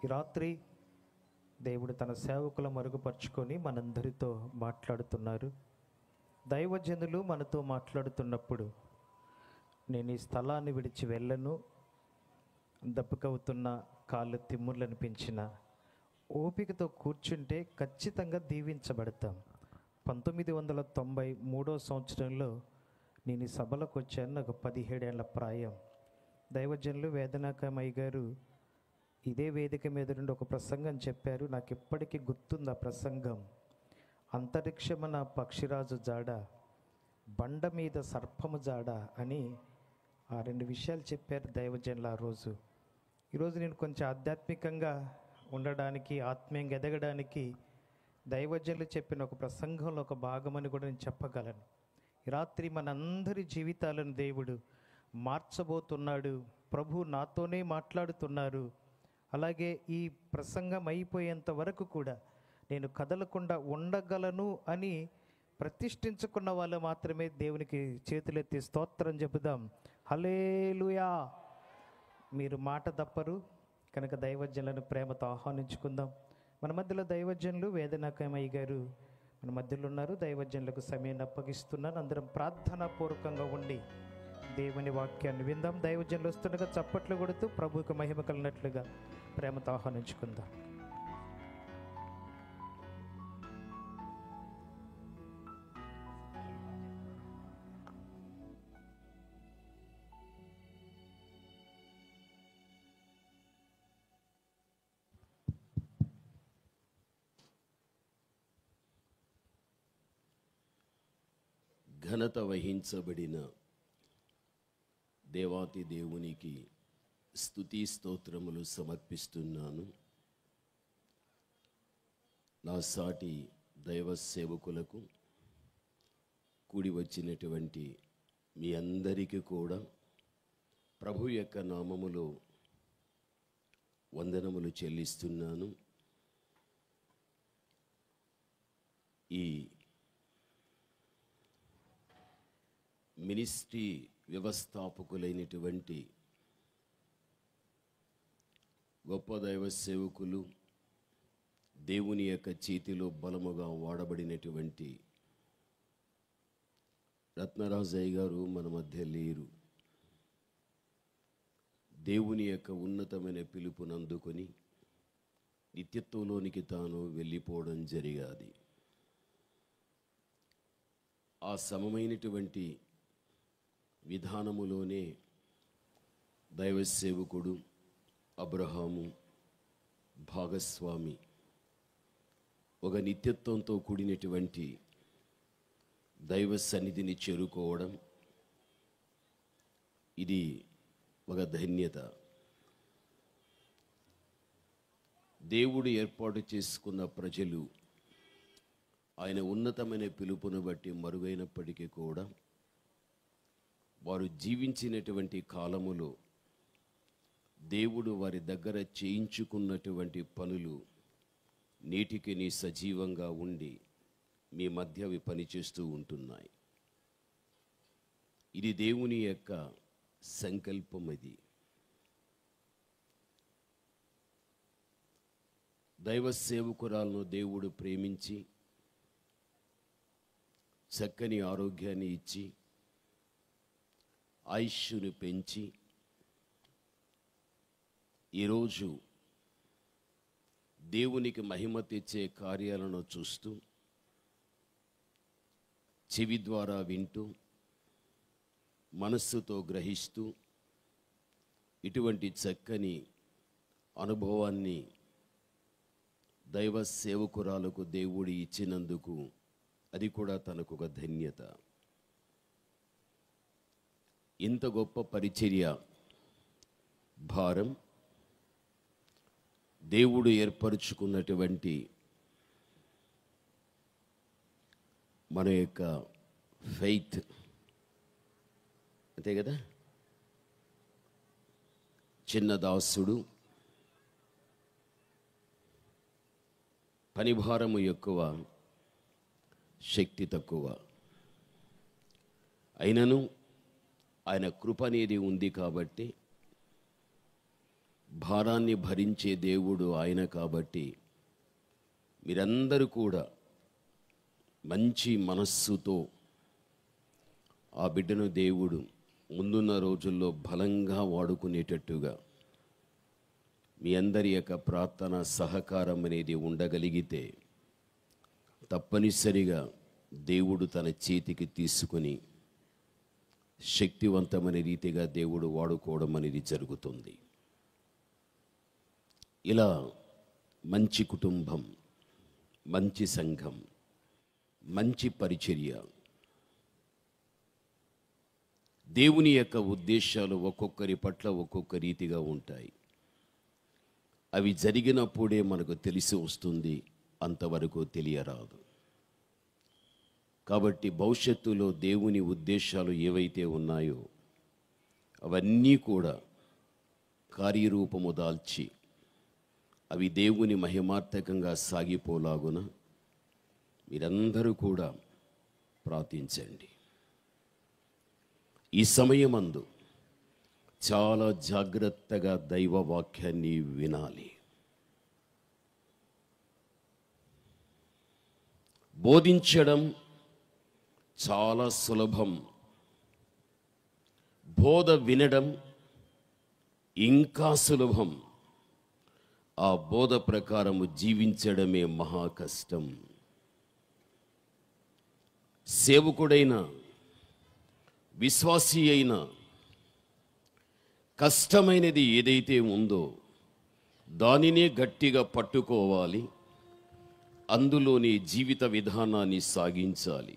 ఈ రాత్రి దేవుడు తన సేవకుల మరుగుపరుచుకొని మనందరితో మాట్లాడుతున్నారు. దైవజనులు మనతో మాట్లాడుతున్నప్పుడు నేను ఈ స్థలాన్ని విడిచి వెళ్ళను, దెబ్బకవుతున్న కాళ్ళు తిమ్ముళ్ళు అనిపించిన ఓపికతో కూర్చుంటే ఖచ్చితంగా దీవించబడతాం. 1993 సంవత్సరంలో నేను ఈ సభలకు వచ్చాను. నాకు 17 ఏళ్ల ప్రాయం. దైవజనులు వేదనాకమయ్య గారు ఇదే వేదిక మీద నుండి ఒక ప్రసంగం చెప్పారు. నాకు ఇప్పటికీ గుర్తుంది ఆ ప్రసంగం. అంతరిక్షమున పక్షిరాజు జాడ, బండ మీద సర్పము జాడ అని ఆ 2 విషయాలు చెప్పారు దైవజనులు ఆ రోజు. ఈరోజు నేను కొంచెం ఆధ్యాత్మికంగా ఉండడానికి, ఆత్మీయంగా ఎదగడానికి దైవజనులు చెప్పిన ఒక ప్రసంగంలో ఒక భాగమని కూడా నేను చెప్పగలను. ఈ రాత్రి మనందరి జీవితాలను దేవుడు మార్చబోతున్నాడు. ప్రభు నాతోనే మాట్లాడుతున్నారు. అలాగే ఈ ప్రసంగం అయిపోయేంత వరకు కూడా నేను కదలకుండా ఉండగలను అని ప్రతిష్ఠించుకున్న వాళ్ళు మాత్రమే దేవునికి చేతులెత్తి స్తోత్రం చెబుదాం. హల్లెలూయా. మీరు మాట తప్పరు కనుక దైవజనులను ప్రేమతో ఆహ్వానించుకుందాం. మన మధ్యలో దైవజనులు వేదనాకమయ్య గారు మన మధ్యలో ఉన్నారు. దైవజనులకు సమయాన్ని అప్పగిస్తున్నాను. అందరం ప్రార్థనాపూర్వకంగా ఉండి దేవుని వాక్యాన్ని విందాం. దైవజనులు వస్తుండగా చప్పట్లు కొడుతూ ప్రభువుకు మహిమ కలిగినట్లుగా ప్రేమతో ఆహ్వానించుకుందాం. ఘనత వహించబడిన దేవాతి దేవునికి స్తుతి స్తోత్రములు సమర్పిస్తున్నాను. నా సాటి దైవ సేవకులకు, కూడి వచ్చినటువంటి మీ అందరికీ కూడా ప్రభు యొక్క నామములో వందనములు చెల్లిస్తున్నాను. ఈ మినిస్ట్రీ వ్యవస్థాపకులైనటువంటి గొప్ప దైవ సేవకులు, దేవుని యొక్క చేతిలో బలముగా వాడబడినటువంటి రత్నరాజయ్య గారు మన మధ్య లేరు. దేవుని యొక్క ఉన్నతమైన పిలుపును అందుకొని నిత్యత్వంలోనికి తాను వెళ్ళిపోవడం జరిగాది. ఆ సమమైనటువంటి విధానములోనే దైవ సేవకుడు అబ్రహాము భాగస్వామి ఒక నిత్యత్వంతో కూడినటువంటి దైవ సన్నిధిని చేరుకోవడం, ఇది ఒక ధన్యత. దేవుడు ఏర్పాటు చేసుకున్న ప్రజలు ఆయన ఉన్నతమైన పిలుపును బట్టి మరుగైనప్పటికీ కూడా వారు జీవించినటువంటి కాలములో దేవుడు వారి దగ్గర చేయించుకున్నటువంటి పనులు నేటికి నీ సజీవంగా ఉండి మీ మధ్య అవి పనిచేస్తూ ఉంటున్నాయి. ఇది దేవుని యొక్క సంకల్పం. అది దైవ సేవకురాలను దేవుడు ప్రేమించి చక్కని ఆరోగ్యాన్ని ఇచ్చి ఆయుష్ను పెంచి ఈరోజు దేవునికి మహిమ తెచ్చే కార్యాలను చూస్తూ, చెవి ద్వారా వింటూ, మనస్సుతో గ్రహిస్తూ ఇటువంటి చక్కని అనుభవాన్ని దైవ సేవకురాలకు దేవుడు ఇచ్చినందుకు అది కూడా తనకు ఒక ధన్యత. ఇంత గొప్ప పరిచర్య భారం దేవుడు ఏర్పరుచుకున్నటువంటి మన యొక్క ఫెయిత్, అంతే కదా. చిన్న దాసుడు, పనిభారము ఎక్కువ, శక్తి తక్కువ. అయినను ఆయన కృప అనేది ఉంది కాబట్టి భారాన్ని భరించే దేవుడు ఆయన కాబట్టి మీరందరూ కూడా మంచి మనస్సుతో ఆ బిడ్డను దేవుడు ముందున్న రోజుల్లో బలంగా వాడుకునేటట్టుగా మీ అందరి యొక్క ప్రార్థన సహకారం అనేది ఉండగలిగితే తప్పనిసరిగా దేవుడు తన చేతికి తీసుకుని శక్తివంతమైన రీతిగా దేవుడు వాడుకోవడం అనేది జరుగుతుంది. ఇలా మంచి కుటుంబం, మంచి సంఘం, మంచి పరిచర్య, దేవుని యొక్క ఉద్దేశాలు ఒక్కొక్కరి పట్ల ఒక్కొక్క రీతిగా ఉంటాయి. అవి జరిగినప్పుడే మనకు తెలిసి వస్తుంది, అంతవరకు తెలియరాదు. కాబట్టి భవిష్యత్తులో దేవుని ఉద్దేశాలు ఏవైతే ఉన్నాయో అవన్నీ కూడా కార్యరూపము దాల్చి అవి దేవుని మహిమార్థకంగా సాగిపోలాగున మీరందరూ కూడా ప్రార్థించండి. ఈ సమయమందు చాలా జాగ్రత్తగా దైవ వాక్యాన్ని వినాలి. బోధించడం చాలా సులభం, బోధ వినడం ఇంకా సులభం, ఆ బోధ ప్రకారము జీవించడమే మహా కష్టం. సేవకుడైన విశ్వాసి అయిన కష్టమైనది ఏదైతే ఉందో దానినే గట్టిగా పట్టుకోవాలి, అందులోని జీవిత విధానాన్ని సాగించాలి.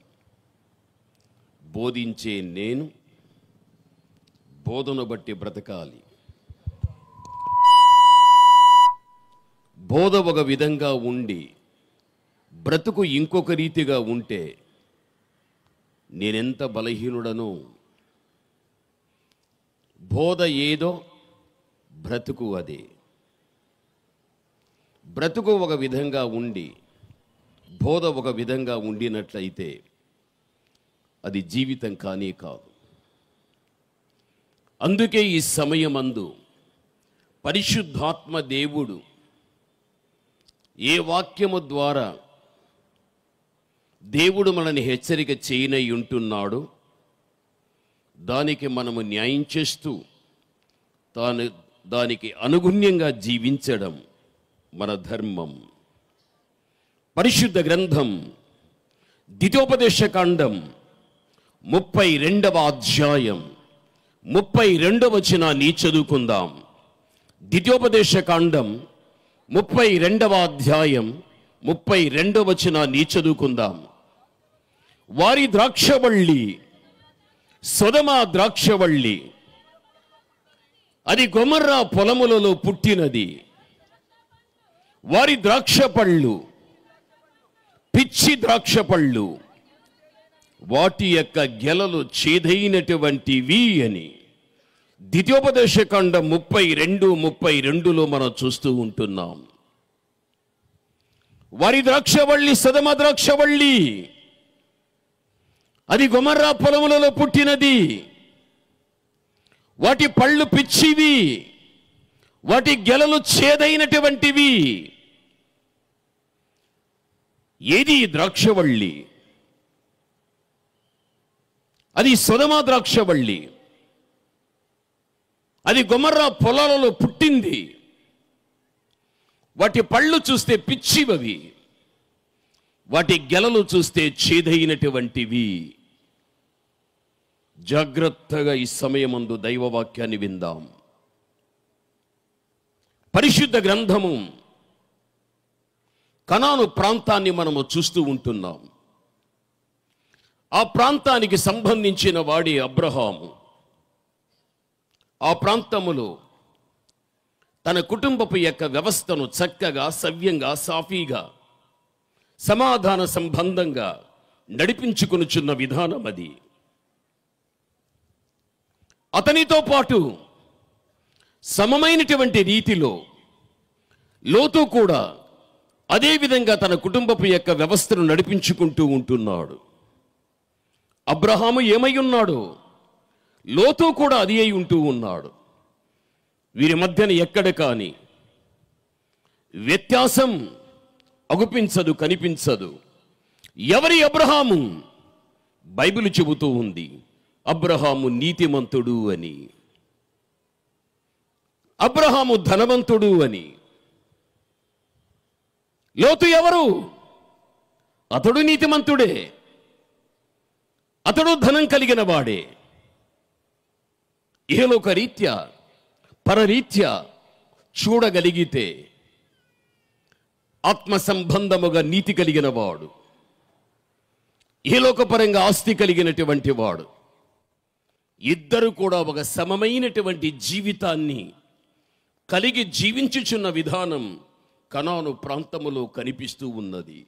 బోధించే నేను బోధన బట్టి బ్రతకాలి. బోధ ఒక విధంగా ఉండి బ్రతుకు ఇంకొక రీతిగా ఉంటే నేనెంత బలహీనుడనో. బోధ ఏదో బ్రతుకు అదే. బ్రతుకు ఒక విధంగా ఉండి బోధ ఒక విధంగా ఉండినట్లయితే అది జీవితం కానీ కాదు. అందుకే ఈ సమయమందు పరిశుద్ధాత్మ దేవుడు ఏ వాక్యము ద్వారా దేవుడు మనల్ని హెచ్చరిక చేయనై ఉంటున్నాడు దానికి మనము న్యాయం చేస్తూ దానికి అనుగుణ్యంగా జీవించడం మన ధర్మం. పరిశుద్ధ గ్రంథం ద్వితీయోపదేశకాండం 32వ అధ్యాయం 32వ వచనాన్ని చదువుకుందాం. ద్వితీయోపదేశకాండం 32వ అధ్యాయం 32వ వచనాన్ని చదువుకుందాం. వారి ద్రాక్షవల్లి సొదొమ ద్రాక్షవల్లి, అది గొమొర్రా పొలములలో పుట్టినది. వారి ద్రాక్ష పళ్ళు పిచ్చి ద్రాక్ష పళ్ళు, వాటి యొక్క గెలలు చేదైనటువంటివి అని ద్వితీయోపదేశకాండం 32:32లో మనం చూస్తూ ఉంటున్నాం. వారి ద్రాక్షవల్లి సొదొమ ద్రాక్షవల్లి, అది గొమొర్రా పొలములలో పుట్టినది. వాటి పళ్ళు పిచ్చివి, వాటి గెలలు చేదైనటువంటివి. ఏది ద్రాక్షవల్లి? అది సొదొమ ద్రాక్షవల్లి. అది గొమొర్రా పొలాలలో పుట్టింది. వాటి పళ్ళు చూస్తే పిచ్చివవి, వాటి గెలలు చూస్తే చేదైనటువంటివి. జాగ్రత్తగా ఈ సమయమందు దైవవాక్యాన్ని విందాం. పరిశుద్ధ గ్రంథము కనాను ప్రాంతాన్ని మనము చూస్తూ ఉంటున్నాం. ఆ ప్రాంతానికి సంబంధించిన వాడి అబ్రహాము. ఆ ప్రాంతములో తన కుటుంబపు యొక్క వ్యవస్థను చక్కగా, సవ్యంగా, సాఫీగా, సమాధాన సంబంధంగా నడిపించుకొనుచున్న విధానం అది. అతనితో పాటు సమమైనటువంటి రీతిలో లోతు కూడా అదే విధంగా తన కుటుంబపు యొక్క వ్యవస్థను నడిపించుకుంటూ ఉంటున్నాడు. అబ్రహాము ఏమై ఉన్నాడు, లోతు కూడా అది అయి ఉంటూ ఉన్నాడు. వీరి మధ్యన ఎక్కడ కాని వ్యత్యాసం అగుపించదు, కనిపించదు. ఎవరి అబ్రహాము? బైబిల్ చెబుతూ ఉంది అబ్రహాము నీతిమంతుడు అని, అబ్రహాము ధనవంతుడు అని. లోతు ఎవరు? అతడు నీతిమంతుడే, అతడు ధనం కలిగిన వాడే. ఇహలోక రీత్యా పరరీత్యా చూడగలిగితే ఆత్మ సంబంధముగా నీతి కలిగిన వాడు, ఇహలోకపరంగా ఆస్తి కలిగినటువంటి వాడు. ఇద్దరు కూడా ఒక సమమైనటువంటి జీవితాన్ని కలిగి జీవించుచున్న విధానం కనాను ప్రాంతములో కనిపిస్తూ ఉన్నది.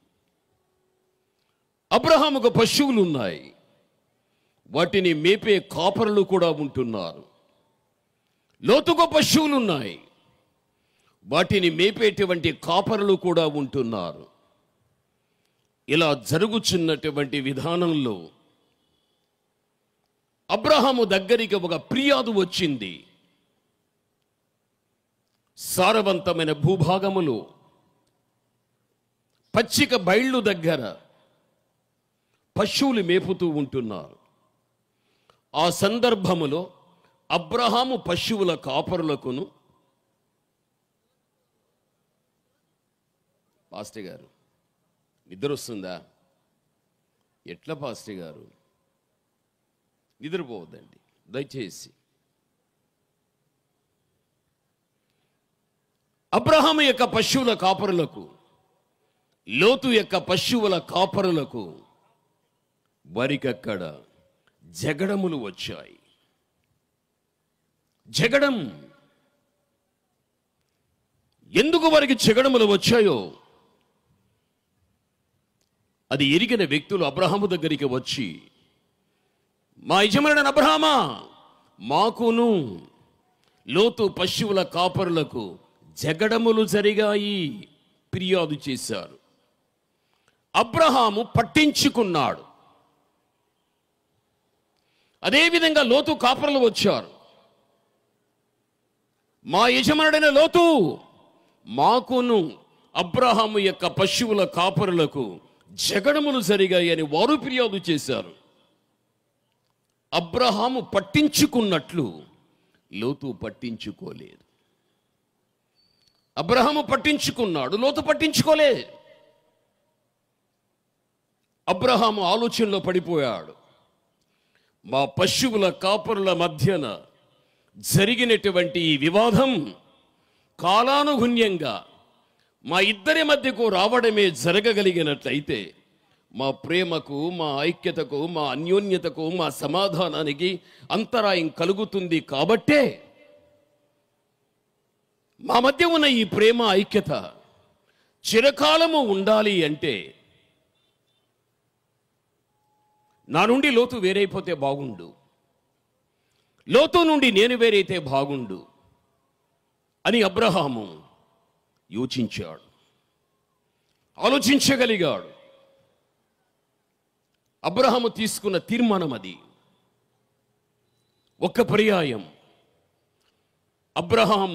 అబ్రహాముకు పశువులు ఉన్నాయి, వాటిని మేపే కాపరులు కూడా ఉంటున్నారు. లోతుకు పశువులు ఉన్నాయి, వాటిని మేపేటువంటి కాపరులు కూడా ఉంటున్నారు. ఇలా జరుగుచున్నటువంటి విధానంలో అబ్రహాము దగ్గరికి ఒక ఫిర్యాదు వచ్చింది. సారవంతమైన భూభాగములు పచ్చిక బయళ్ళు దగ్గర పశువులు మేపుతూ ఉంటున్నారు. ఆ సందర్భములో అబ్రహాము పశువుల కాపరులకును, పాస్టర్ గారు నిద్ర వస్తుందా? ఎట్లా పాస్టర్ గారు? నిద్రపోవద్దండి దయచేసి. అబ్రహాము యొక్క పశువుల కాపరులకు, లోతు యొక్క పశువుల కాపరులకు వారికక్కడ జగడములు వచ్చాయి. జగడం ఎందుకు వారికి జగడములు వచ్చాయో అది ఎరిగిన వ్యక్తులు అబ్రహాము దగ్గరికి వచ్చి, మా యజమానుడైన అబ్రహామా, మాకును లోతు పశువుల కాపరులకు జగడములు జరిగాయి ఫిర్యాదు చేశారు. అబ్రహాము పట్టించుకున్నాడు. అదేవిధంగా లోతు కాపరులు వచ్చారు. మా యజమానుడైన లోతు, మాకును అబ్రహాము యొక్క పశువుల కాపరులకు జగడములు జరిగాయి అని వారు ఫిర్యాదు చేశారు. అబ్రహాము పట్టించుకున్నట్లు లోతు పట్టించుకోలేదు. అబ్రహాము పట్టించుకున్నాడు, లోతు పట్టించుకోలేదు. అబ్రహాము ఆలోచనలో పడిపోయాడు. మా పశువుల కాపరుల మధ్యన జరిగినటువంటి ఈ వివాదం కాలానుగుణ్యంగా మా ఇద్దరి మధ్యకు రావడమే జరగగలిగినట్లయితే మా ప్రేమకు, మా ఐక్యతకు, మా అన్యోన్యతకు, మా సమాధానానికి అంతరాయం కలుగుతుంది. కాబట్టే మా మధ్య ఉన్న ఈ ప్రేమ, ఐక్యత చిరకాలము ఉండాలి అంటే నా నుండి లోతు వేరైపోతే బాగుండు, లోతు నుండి నేను వేరైతే బాగుండు అని అబ్రహాము యోచించాడు, ఆలోచించగలిగాడు. అబ్రహాము తీసుకున్న తీర్మానం అది. ఒక్క పర్యాయం అబ్రహాం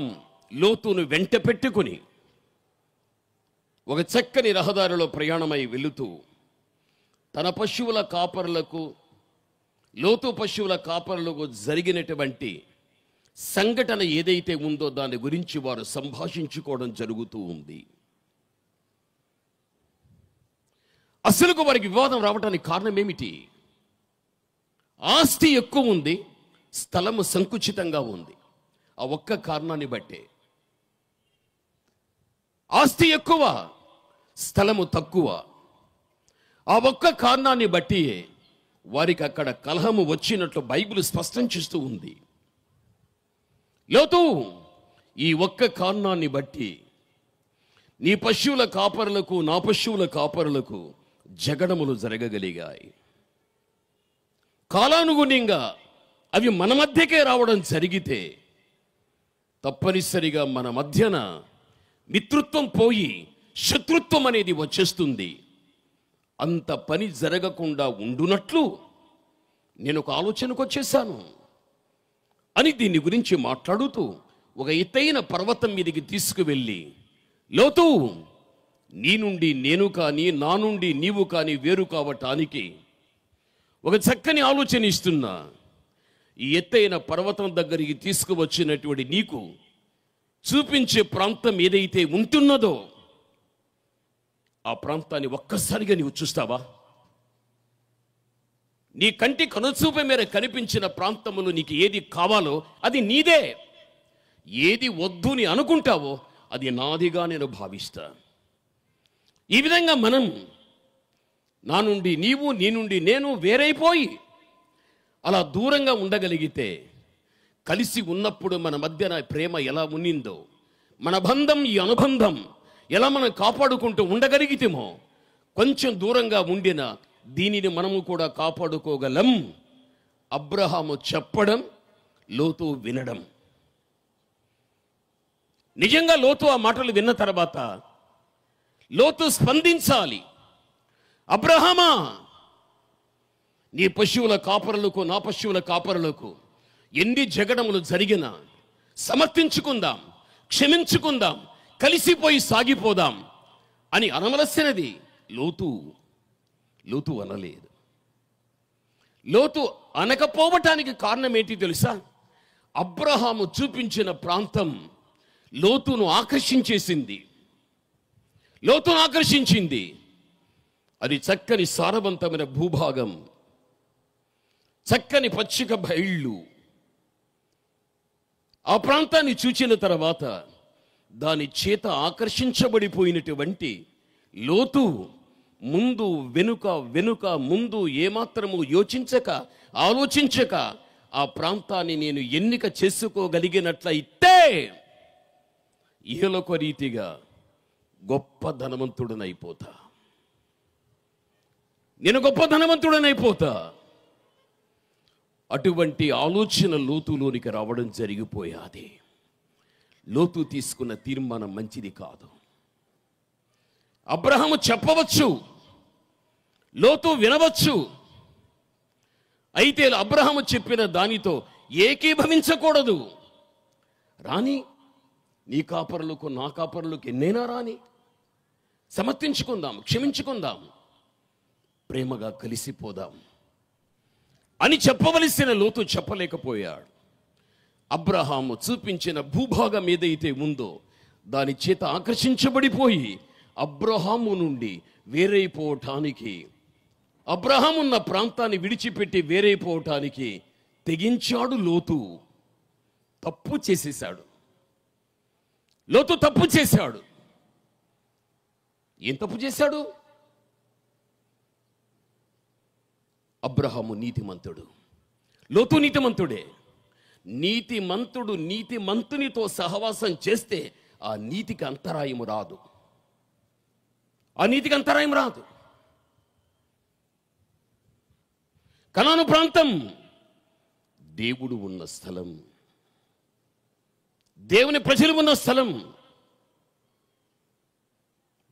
లోతును వెంట పెట్టుకుని ఒక చక్కని రహదారిలో ప్రయాణమై వెళుతూ తన పశువుల కాపరులకు, లోతు పశువుల కాపరులకు జరిగినటువంటి సంఘటన ఏదైతే ఉందో దాని గురించి వారు సంభాషించుకోవడం జరుగుతూ ఉంది. అసలుకు వారికి వివాదం రావడానికి కారణం ఏమిటి? ఆస్తి ఎక్కువ ఉంది, స్థలము సంకుచితంగా ఉంది. ఆ ఒక్క కారణాన్ని బట్టే. ఆస్తి ఎక్కువ, స్థలము తక్కువ. ఆ ఒక్క కారణాన్ని బట్టి వారికి అక్కడ కలహము వచ్చినట్లు బైబిల్ స్పష్టం చేస్తూ ఉంది. లోతు, ఈ ఒక్క కారణాన్ని బట్టి నీ పశువుల కాపరులకు, నా పశువుల కాపరులకు జగడములు జరగగలిగాయి. కాలానుగుణ్యంగా అవి మన మధ్యకే రావడం జరిగితే తప్పనిసరిగా మన మధ్యన మిత్రుత్వం పోయి శత్రుత్వం అనేది వచ్చేస్తుంది. అంత పని జరగకుండా ఉండునట్లు నేను ఒక ఆలోచనకు వచ్చేసాను అని దీని గురించి మాట్లాడుతూ ఒక ఎత్తైన పర్వతం మీదకి తీసుకువెళ్ళి, లోతు, నీ నుండి నేను కానీ నా నుండి నీవు కానీ వేరు కావటానికి ఒక చక్కని ఆలోచన ఇస్తున్నా. ఈ ఎత్తైన పర్వతం దగ్గరికి తీసుకువచ్చినటువంటి నీకు చూపించే ప్రాంతం ఏదైతే ఉంటున్నదో ఆ ప్రాంతాన్ని ఒక్కసారిగా నీవు చూస్తావా? నీ కంటి కనుచూప మేర కనిపించిన ప్రాంతములు నీకు ఏది కావాలో అది నీదే. ఏది వద్దు అని అనుకుంటావో అది నాదిగా నేను భావిస్తా. ఈ విధంగా మనం నా నుండి నీవు, నీ నుండి నేను వేరైపోయి అలా దూరంగా ఉండగలిగితే, కలిసి ఉన్నప్పుడు మన మధ్యన ప్రేమ ఎలా ఉన్నిందో, మన బంధం, ఈ అనుబంధం ఎలా మనం కాపాడుకుంటూ ఉండగలిగితేమో, కొంచెం దూరంగా ఉండిన దీనిని మనము కూడా కాపాడుకోగలం. అబ్రహాము చెప్పడం, లోతు వినడం. నిజంగా లోతు ఆ మాటలు విన్న తర్వాత లోతు స్పందించాలి. అబ్రహామా, నీ పశువుల కాపరులకు నా పశువుల కాపరులకు ఎన్ని జగడములు జరిగినా సమర్థించుకుందాం, క్షమించుకుందాం, కలిసిపోయి సాగిపోదాం అని అనవలసినది లోతు అనలేదు. లోతు అనకపోవటానికి కారణం ఏంటి తెలుసా? అబ్రహాము చూపించిన ప్రాంతం లోతును ఆకర్షించేసింది. లోతును ఆకర్షించింది. అది చక్కని సారవంతమైన భూభాగం, చక్కని పచ్చిక బయళ్ళు. ఆ ప్రాంతాన్ని చూచిన తర్వాత దాని చేత ఆకర్షించబడిపోయినటువంటి లోతు ముందు వెనుక ముందు ఏమాత్రము యోచించక ఆలోచించక ఆ ప్రాంతాన్ని నేను ఎన్నిక చేసుకోగలిగినట్లయితే ఇహలోక రీతిగా గొప్ప ధనవంతుడనైపోతా, నేను గొప్ప ధనవంతుడనైపోతా. అటువంటి ఆలోచన లోతులోనికి రావడం జరిగిపోయాది. లోతు తీసుకున్న తీర్మానం మంచిది కాదు. అబ్రహాము చెప్పవచ్చు, లోతు వినవచ్చు. అయితే అబ్రహాము చెప్పిన దానితో ఏకీభవించకూడదు. రాని, నీ కాపరులకు నా కాపరులకు ఎన్నైనా రాని, సమర్థించుకుందాం, క్షమించుకుందాం, ప్రేమగా కలిసిపోదాం అని చెప్పవలసిన లోతు చెప్పలేకపోయాడు. అబ్రహాము చూపించిన భూభాగం ఏదైతే ఉందో దాని చేత ఆకర్షించబడిపోయి అబ్రహాము నుండి వేరైపోవటానికి, అబ్రహాము ఉన్న ప్రాంతాన్ని విడిచిపెట్టి వేరైపోవటానికి తెగించాడు లోతు. తప్పు చేసేశాడు. లోతు తప్పు చేశాడు. ఏం తప్పు చేశాడు? అబ్రహాము నీతిమంతుడు, లోతు నీతిమంతుడే. నీతిమంతుడు నీతిమంతునితో సహవాసం చేస్తే ఆ నీతికి అంతరాయము రాదు. ఆ నీతికి అంతరాయం రాదు. కనాను ప్రాంతం దేవుడు ఉన్న స్థలం, దేవుని ప్రజలు ఉన్న స్థలం.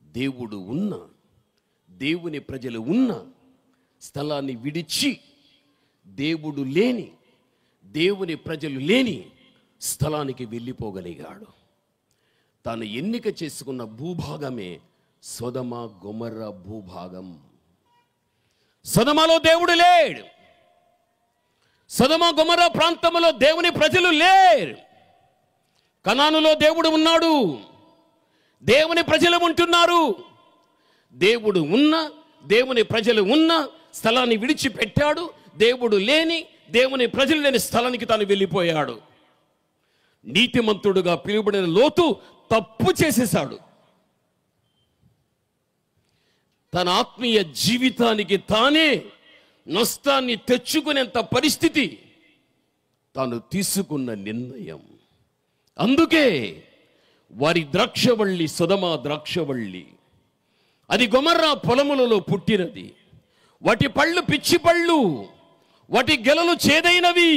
దేవుడు ఉన్న, దేవుని ప్రజలు ఉన్న స్థలాన్ని విడిచి దేవుడు లేని, దేవుని ప్రజలు లేని స్థలానికి వెళ్ళిపోగలిగాడు. తాను ఎన్నిక చేసుకున్న భూభాగమే సొదొమ గొమొర్ర భూభాగం. సొదొమలో దేవుడు లేడు. సొదొమ గొమొర్ర ప్రాంతంలో దేవుని ప్రజలు లేరు. కనానులో దేవుడు ఉన్నాడు, దేవుని ప్రజలు ఉంటున్నారు. దేవుడు ఉన్న, దేవుని ప్రజలు ఉన్న స్థలాన్ని విడిచిపెట్టాడు. దేవుడు లేని, దేవుని ప్రజలు లేని స్థలానికి తాను వెళ్ళిపోయాడు. నీతిమంతుడుగా పిలువబడిన లోతు తప్పు చేసేశాడు. తన ఆత్మీయ జీవితానికి తానే నష్టాన్ని తెచ్చుకునేంత పరిస్థితి తాను తీసుకున్న నిర్ణయం. అందుకే వారి ద్రాక్షవల్లి సొదొమ ద్రాక్షవల్లి, అది గొమొర్రా పొలములలో పుట్టినది. వాటి పళ్ళు పిచ్చి పళ్ళు, వాటి గెలలు చేదైనవి.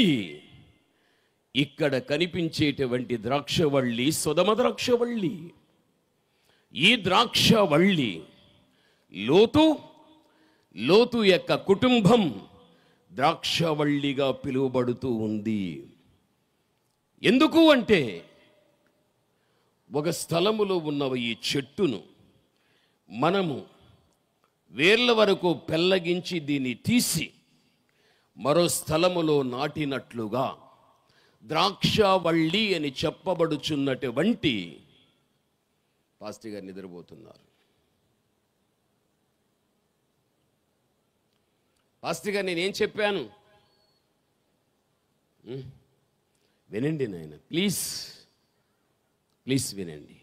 ఇక్కడ కనిపించేటువంటి ద్రాక్షవల్లి సొదొమ ద్రాక్షవల్లి. ఈ ద్రాక్షవల్లి లోతు యొక్క కుటుంబం ద్రాక్షవల్లిగా పిలువబడుతూ ఉంది. ఎందుకు అంటే ఒక స్థలములో ఉన్న ఈ చెట్టును మనము వేర్ల వరకు పెళ్ళగించి దీన్ని తీసి మరో స్థలములో నాటినట్లుగా ద్రాక్షవల్లి అని చెప్పబడుచున్నటువంటి పాస్టర్ గారు నిద్రపోతున్నారు. పాస్టర్ గారు నేనేం చెప్పాను వినండి నాయన, ప్లీజ్ ప్లీజ్ వినండి.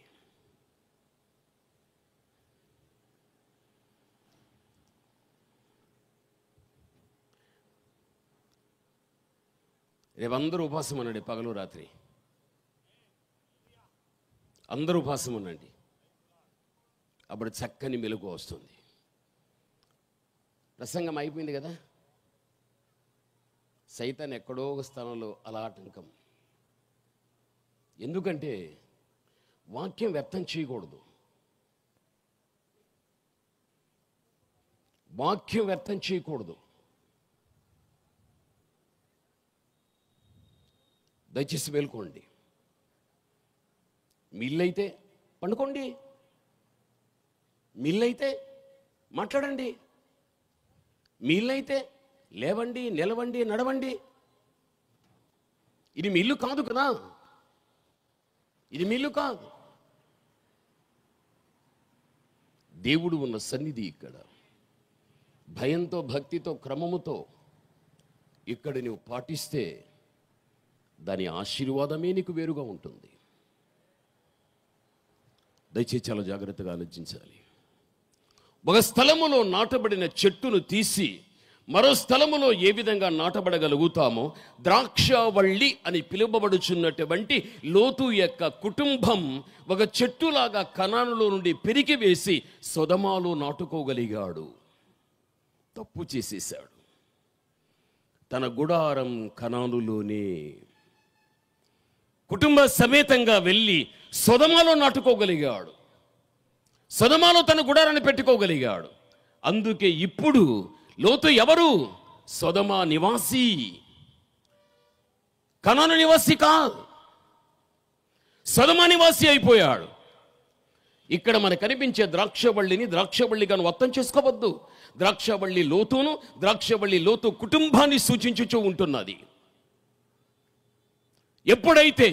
రేపు అందరూ ఉపవాసం అనండి, పగలు రాత్రి అందరూ ఉపవాసం అనండి. అప్పుడు చక్కని మెలుగు వస్తుంది. ప్రసంగం అయిపోయింది కదా, సైతాన్ ఎక్కడో ఒక స్థానంలో అలా ఆటంకం. ఎందుకంటే వాక్యం వ్యర్థం చేయకూడదు. వాక్యం వ్యర్థం చేయకూడదు. దయచేసి మేల్కోండి. మీ ఇల్లైతే పండుకోండి, మీ ఇల్లైతే మాట్లాడండి, మీ ఇల్లైతే లేవండి, నిలవండి, నడవండి. ఇది మీ ఇల్లు కాదు కదా, ఇది మీ ఇల్లు కాదు. దేవుడు ఉన్న సన్నిధి ఇక్కడ. భయంతో, భక్తితో, క్రమముతో ఇక్కడ నువ్వు పాటిస్తే దాని ఆశీర్వాదమే నీకు వేరుగా ఉంటుంది. దయచేసి చాలా జాగ్రత్తగా ఆలోచించాలి. ఒక స్థలములో నాటబడిన చెట్టును తీసి మరో స్థలములో ఏ విధంగా నాటబడగలుగుతామో, ద్రాక్షవల్లి అని పిలువబడుచున్నటువంటి లోతు యొక్క కుటుంబం ఒక చెట్టులాగా కనానులో నుండి పెరికి వేసి సొదొమలో నాటుకోగలిగాడు. తప్పు చేసేశాడు. తన గుడారం కనానులోనే కుటుంబ సమేతంగా వెళ్ళి సొదొమలో నాటుకోగలిగాడు. సొదొమలో తన గుడారాన్ని పెట్టుకోగలిగాడు. అందుకే ఇప్పుడు లోతు ఎవరు? సొదొమ నివాసి, కనాను నివాసి కాదు, సొదొమ నివాసి అయిపోయాడు. ఇక్కడ మనకు కనిపించే ద్రాక్షవల్లిని ద్రాక్షవల్లిగా అర్థం చేసుకోవద్దు. ద్రాక్షవల్లి లోతును, ద్రాక్షవల్లి లోతు కుటుంబాన్ని సూచించుచూ ఉంటున్నది. ఎప్పుడైతే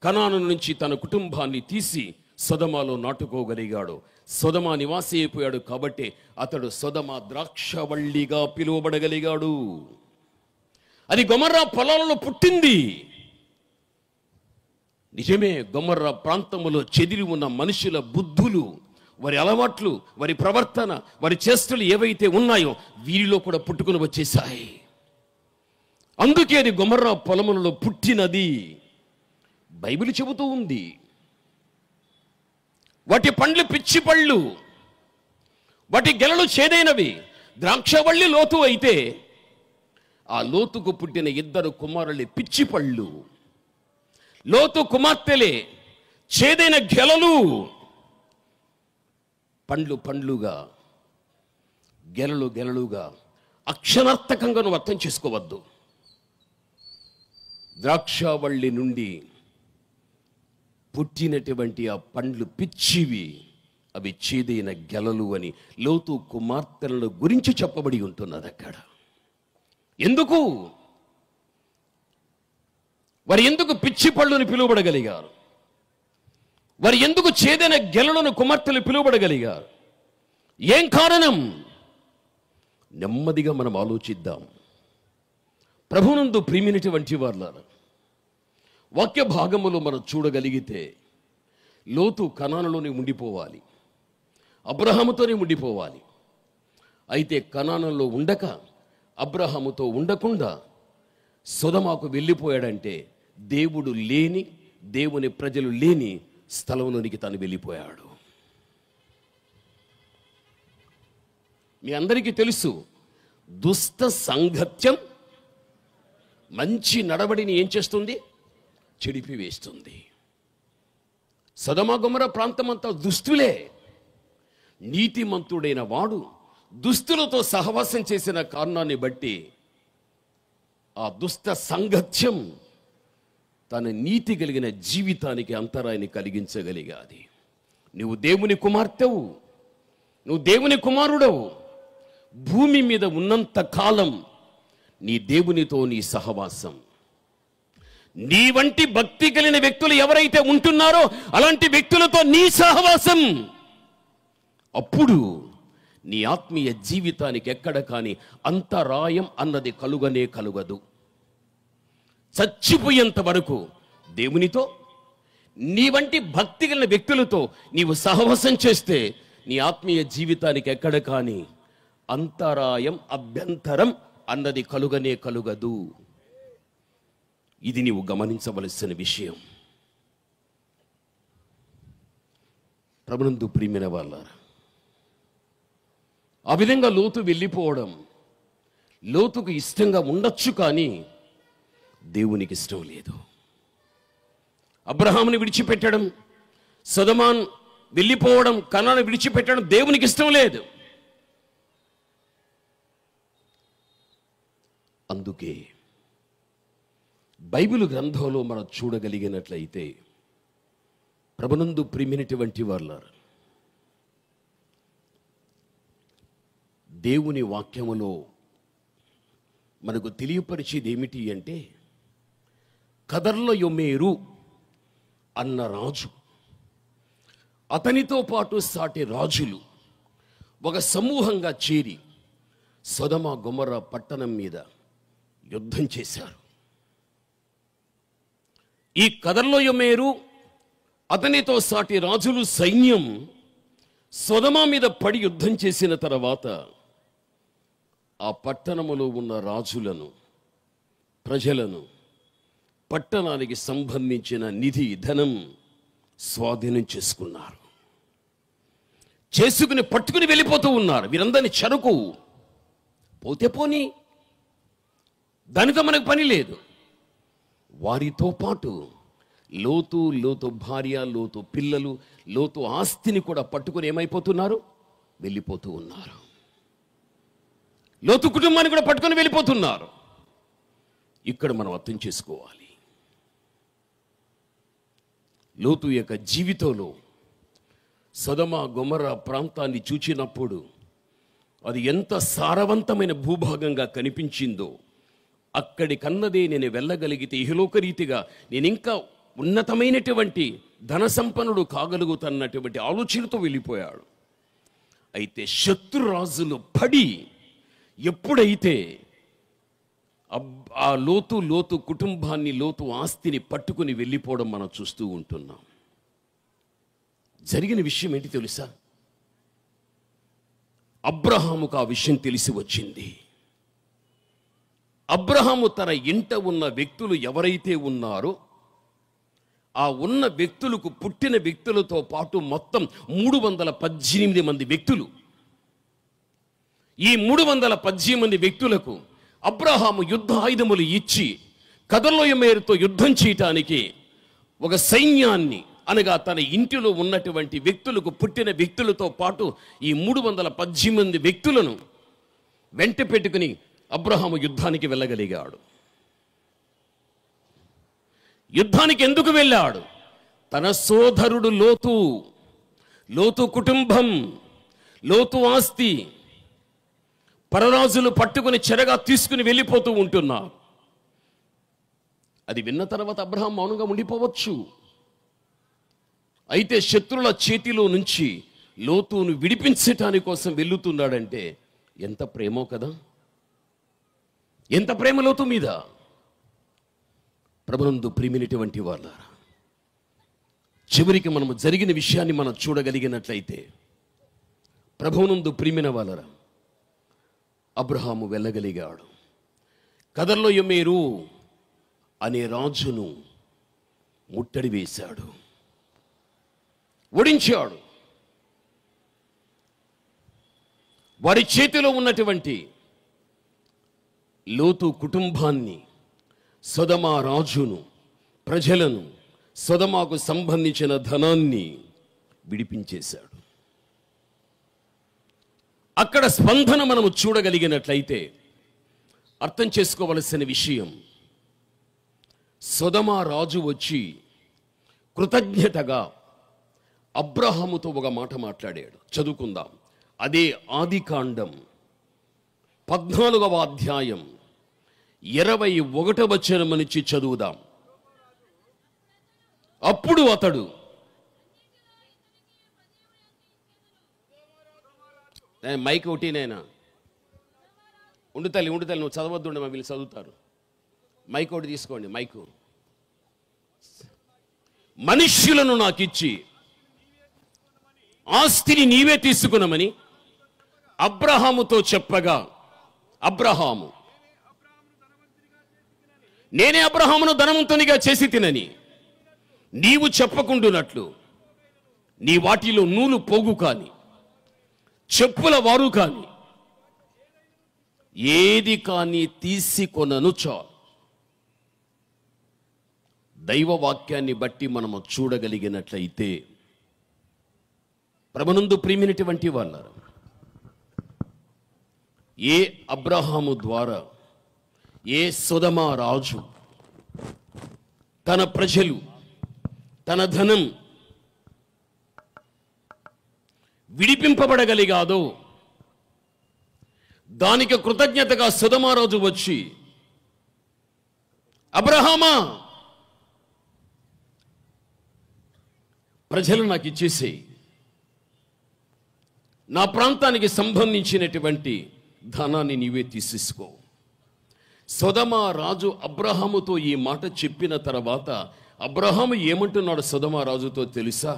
కనాను నుంచి తన కుటుంబాన్ని తీసి సొదొమలో నాటుకోగలిగాడు, సొదొమ నివాసి అయిపోయాడు. కాబట్టి అతడు సొదొమ ద్రాక్షవల్లిగా పిలువబడగలిగాడు. అది గొమొర్రా పొలాలలో పుట్టింది. నిజమే, గొమొర్రా ప్రాంతములో చెదిరి ఉన్న మనుషుల బుద్ధులు, వారి అలవాట్లు, వారి ప్రవర్తన, వారి చేష్టలు ఏవైతే ఉన్నాయో వీరిలో కూడా పుట్టుకుని వచ్చేసాయి. అందుకే అది గొమొర్రా పొలములలో పుట్టినది. బైబిల్ చెబుతూ ఉంది. వాటి పండ్లు పిచ్చి పళ్ళు, వాటి గెలలు చేదైనవి. ద్రాక్షవల్లి లోతు అయితే ఆ లోతుకు పుట్టిన ఇద్దరు కుమారులే పిచ్చి పళ్ళు. లోతు కుమార్తెలే చేదైన గెలలు. పండ్లు పండ్లుగా, గెలలు గెలలుగా అక్షరార్థకంగా నువ్వు అర్థం చేసుకోవద్దు. ద్రాక్షవల్లి నుండి పుట్టినటువంటి ఆ పండ్లు పిచ్చివి, అవి చేదైన గెలలు అని లోతు కుమార్తెల గురించి చెప్పబడి ఉంటున్నది అక్కడ. ఎందుకు వారు ఎందుకు పిచ్చి పళ్ళుని పిలువబడగలిగారు? వారు ఎందుకు చేదైన గెలలను కుమార్తెలు పిలువబడగలిగారు? ఏం కారణం? నెమ్మదిగా మనం ఆలోచిద్దాం. ప్రభునందు ప్రియమైనటువంటి వారులారా, వాక్య భాగములో మనం చూడగలిగితే లోతు కనానులోనే ఉండిపోవాలి, అబ్రహాముతోనే ఉండిపోవాలి. అయితే కనానులో ఉండక, అబ్రహాముతో ఉండకుండా సొదొమకు వెళ్ళిపోయాడంటే దేవుడు లేని, దేవుని ప్రజలు లేని స్థలంలోనికి తను వెళ్ళిపోయాడు. మీ అందరికీ తెలుసు, దుష్ట సంగత్యం మంచి నడవడిని ఏం చేస్తుంది? చెడిపివేస్తుంది. సొదొమ గొమొర్రా ప్రాంతమంతా దుస్తులే. నీతిమంతుడైన వాడు దుస్తులతో సహవాసం చేసిన కారణాన్ని బట్టి ఆ దుష్ట సంగత్యం తన నీతి కలిగిన జీవితానికి అంతరాయాన్ని కలిగించగలిగాది. నువ్వు దేవుని కుమార్తెవు, నువ్వు దేవుని కుమారుడవు. భూమి మీద ఉన్నంత కాలం నీ దేవునితో నీ సహవాసం. నీ వంటి భక్తి కలిగిన వ్యక్తులు ఎవరైతే ఉంటున్నారో అలాంటి వ్యక్తులతో నీ సహవాసం. అప్పుడు నీ ఆత్మీయ జీవితానికి ఎక్కడ కానీ అంతరాయం అన్నది కలుగనే కలుగదు. చచ్చిపోయేంత వరకు దేవునితో, నీ వంటి భక్తి కలిగిన వ్యక్తులతో నీవు సహవాసం చేస్తే నీ ఆత్మీయ జీవితానికి ఎక్కడ కానీ అంతరాయం, అభ్యంతరం అన్నది కలుగనే కలుగదు. ఇది నీవు గమనించవలసిన విషయం. ప్రభునందు ప్రియమైన వాళ్ళారా, ఆ విధంగా లోతు వెళ్ళిపోవడం లోతుకు ఇష్టంగా ఉండొచ్చు, కానీ దేవునికి ఇష్టం లేదు. అబ్రహాముని విడిచిపెట్టడం, సొదొమాను వెళ్ళిపోవడం, కనాను విడిచిపెట్టడం దేవునికి ఇష్టం లేదు. అందుకే బైబిల్ గ్రంథంలో మనం చూడగలిగినట్లయితే, ప్రభునందు ప్రియమైనటువంటి వాళ్ళారా, దేవుని వాక్యములో మనకు తెలియపరిచేది ఏమిటి అంటే, కదర్లయోమేరు అన్న రాజు, అతనితో పాటు సాటి రాజులు ఒక సమూహంగా చేరి సొదొమ గొమొర్రా పట్టణం మీద యుద్ధం చేశారు. ఈ కదర్లయోమేరు అతనితో సాటి రాజులు సైన్యం సొదొమ మీద పడి యుద్ధం చేసిన తర్వాత ఆ పట్టణములో ఉన్న రాజులను, ప్రజలను, పట్టణానికి సంబంధించిన నిధి, ధనం స్వాధీనం చేసుకుని పట్టుకుని వెళ్ళిపోతూ ఉన్నారు. వీరందరినీ చెరకు పోతే పోని, దానితో మనకు పని లేదు. వారితో పాటు లోతు భార్య, లోతు పిల్లలు, లోతు ఆస్తిని కూడా పట్టుకుని ఏమైపోతున్నారు? వెళ్ళిపోతూ ఉన్నారు. లోతు కుటుంబాన్ని కూడా పట్టుకొని వెళ్ళిపోతున్నారు. ఇక్కడ మనం అర్థం చేసుకోవాలి, లోతు యొక్క జీవితంలో సొదొమ గొమొర్రా ప్రాంతాన్ని చూచినప్పుడు అది ఎంత సారవంతమైన భూభాగంగా కనిపించిందో, అక్కడి కన్నదే నేను వెళ్ళగలిగితే ఇహలోకరీతిగా నేను ఇంకా ఉన్నతమైనటువంటి ధన సంపన్నుడు కాగలుగుతున్నటువంటి ఆలోచనతో వెళ్ళిపోయాడు. అయితే శత్రురాజులు పడి ఎప్పుడైతే ఆ లోతు కుటుంబాన్ని, లోతు ఆస్తిని పట్టుకుని వెళ్ళిపోవడం మనం చూస్తూ ఉంటున్నాం. జరిగిన విషయం ఏంటి తెలుసా? అబ్రహాముకు ఆ విషయం తెలిసి వచ్చింది. అబ్రహాము తన ఇంట ఉన్న వ్యక్తులు ఎవరైతే ఉన్నారో ఆ ఉన్న వ్యక్తులకు, పుట్టిన వ్యక్తులతో పాటు మొత్తం 318 మంది వ్యక్తులు. ఈ 318 వ్యక్తులకు అబ్రహాము యుద్ధ ఆయుధములు ఇచ్చి కదర్లయోమేరుతో యుద్ధం చేయటానికి ఒక సైన్యాన్ని, అనగా తన ఇంటిలో ఉన్నటువంటి వ్యక్తులకు, పుట్టిన వ్యక్తులతో పాటు ఈ 318 వ్యక్తులను వెంట పెట్టుకుని అబ్రహాము యుద్ధానికి వెళ్ళగలిగాడు. యుద్ధానికి ఎందుకు వెళ్ళాడు? తన సోదరుడు లోతు కుటుంబం, లోతు ఆస్తి పరరాజులు పట్టుకుని చెరగా తీసుకుని వెళ్ళిపోతూ ఉంటున్నారు. అది విన్న తర్వాత అబ్రహాం మౌనంగా ఉండిపోవచ్చు. అయితే శత్రుల చేతిలో నుంచి లోతును విడిపించటాని కోసం వెళ్ళుతున్నాడంటే ఎంత ప్రేమో కదా! ఎంత ప్రేమ లోతు మీద! ప్రభునందు ప్రియమైనటువంటి వాళ్ళారా, చివరికి మనము జరిగిన విషయాన్ని మనం చూడగలిగినట్లయితే, ప్రభువునందు ప్రియమైన వాళ్ళారా, అబ్రహాము వెళ్ళగలిగాడు. కదర్లయోమేరు అనే రాజును ముట్టడి వేశాడు, ఓడించాడు. వారి చేతిలో ఉన్నటువంటి లోతు కుటుంబాన్ని, సొదొమ రాజును, ప్రజలను, సొదొమకు సంబంధించిన ధనాన్ని విడిపించేశాడు. అక్కడ స్పందన మనము చూడగలిగినట్లయితే అర్థం చేసుకోవలసిన విషయం, సొదొమ రాజు వచ్చి కృతజ్ఞతగా అబ్రహాముతో ఒక మాట మాట్లాడాడు. చదువుకుందాం. అదే ఆదికాండం 14వ అధ్యాయం 21వ వచనం నుంచి చదువుదాం. అప్పుడు అతడు, మైక్ ఒకటి నేనా ఉండు తల్లి నువ్వు చదవద్దు, వీళ్ళు చదువుతారు. మైక్ ఒకటి తీసుకోండి. మైకు. మనుష్యులను నాకిచ్చి ఆస్తిని నీవే తీసుకున్నామని అబ్రహాముతో చెప్పగా, అబ్రహాము, నేనే అబ్రహామును ధనవంతునిగా చేసి తినని నీవు చెప్పకుండునట్లు నీ వాటిలో నూలు పోగు కాని చెప్పుల వారు కాని ఏది కాని తీసుకొనను చాలు. దైవ వాక్యాన్ని బట్టి మనము చూడగలిగినట్లయితే, ప్రభునందు ప్రియమైనటువంటి వాళ్ళారు, ఏ అబ్రహాము ద్వారా ఏ సొదొమ రాజు తన ప్రజలు తన ధనం విడిపింపబడగలిగాదో దానికి కృతజ్ఞతగా సొదొమ రాజు వచ్చి, అబ్రహామా, ప్రజలు నాకు ఇచ్చేసి నా ప్రాంతానికి సంబంధించినటువంటి ధనాన్ని నీవే తీసేసుకో. సొదొమ రాజు అబ్రహాముతో ఈ మాట చెప్పిన తర్వాత అబ్రహాము ఏమంటున్నాడు సొదొమ రాజుతో తెలుసా?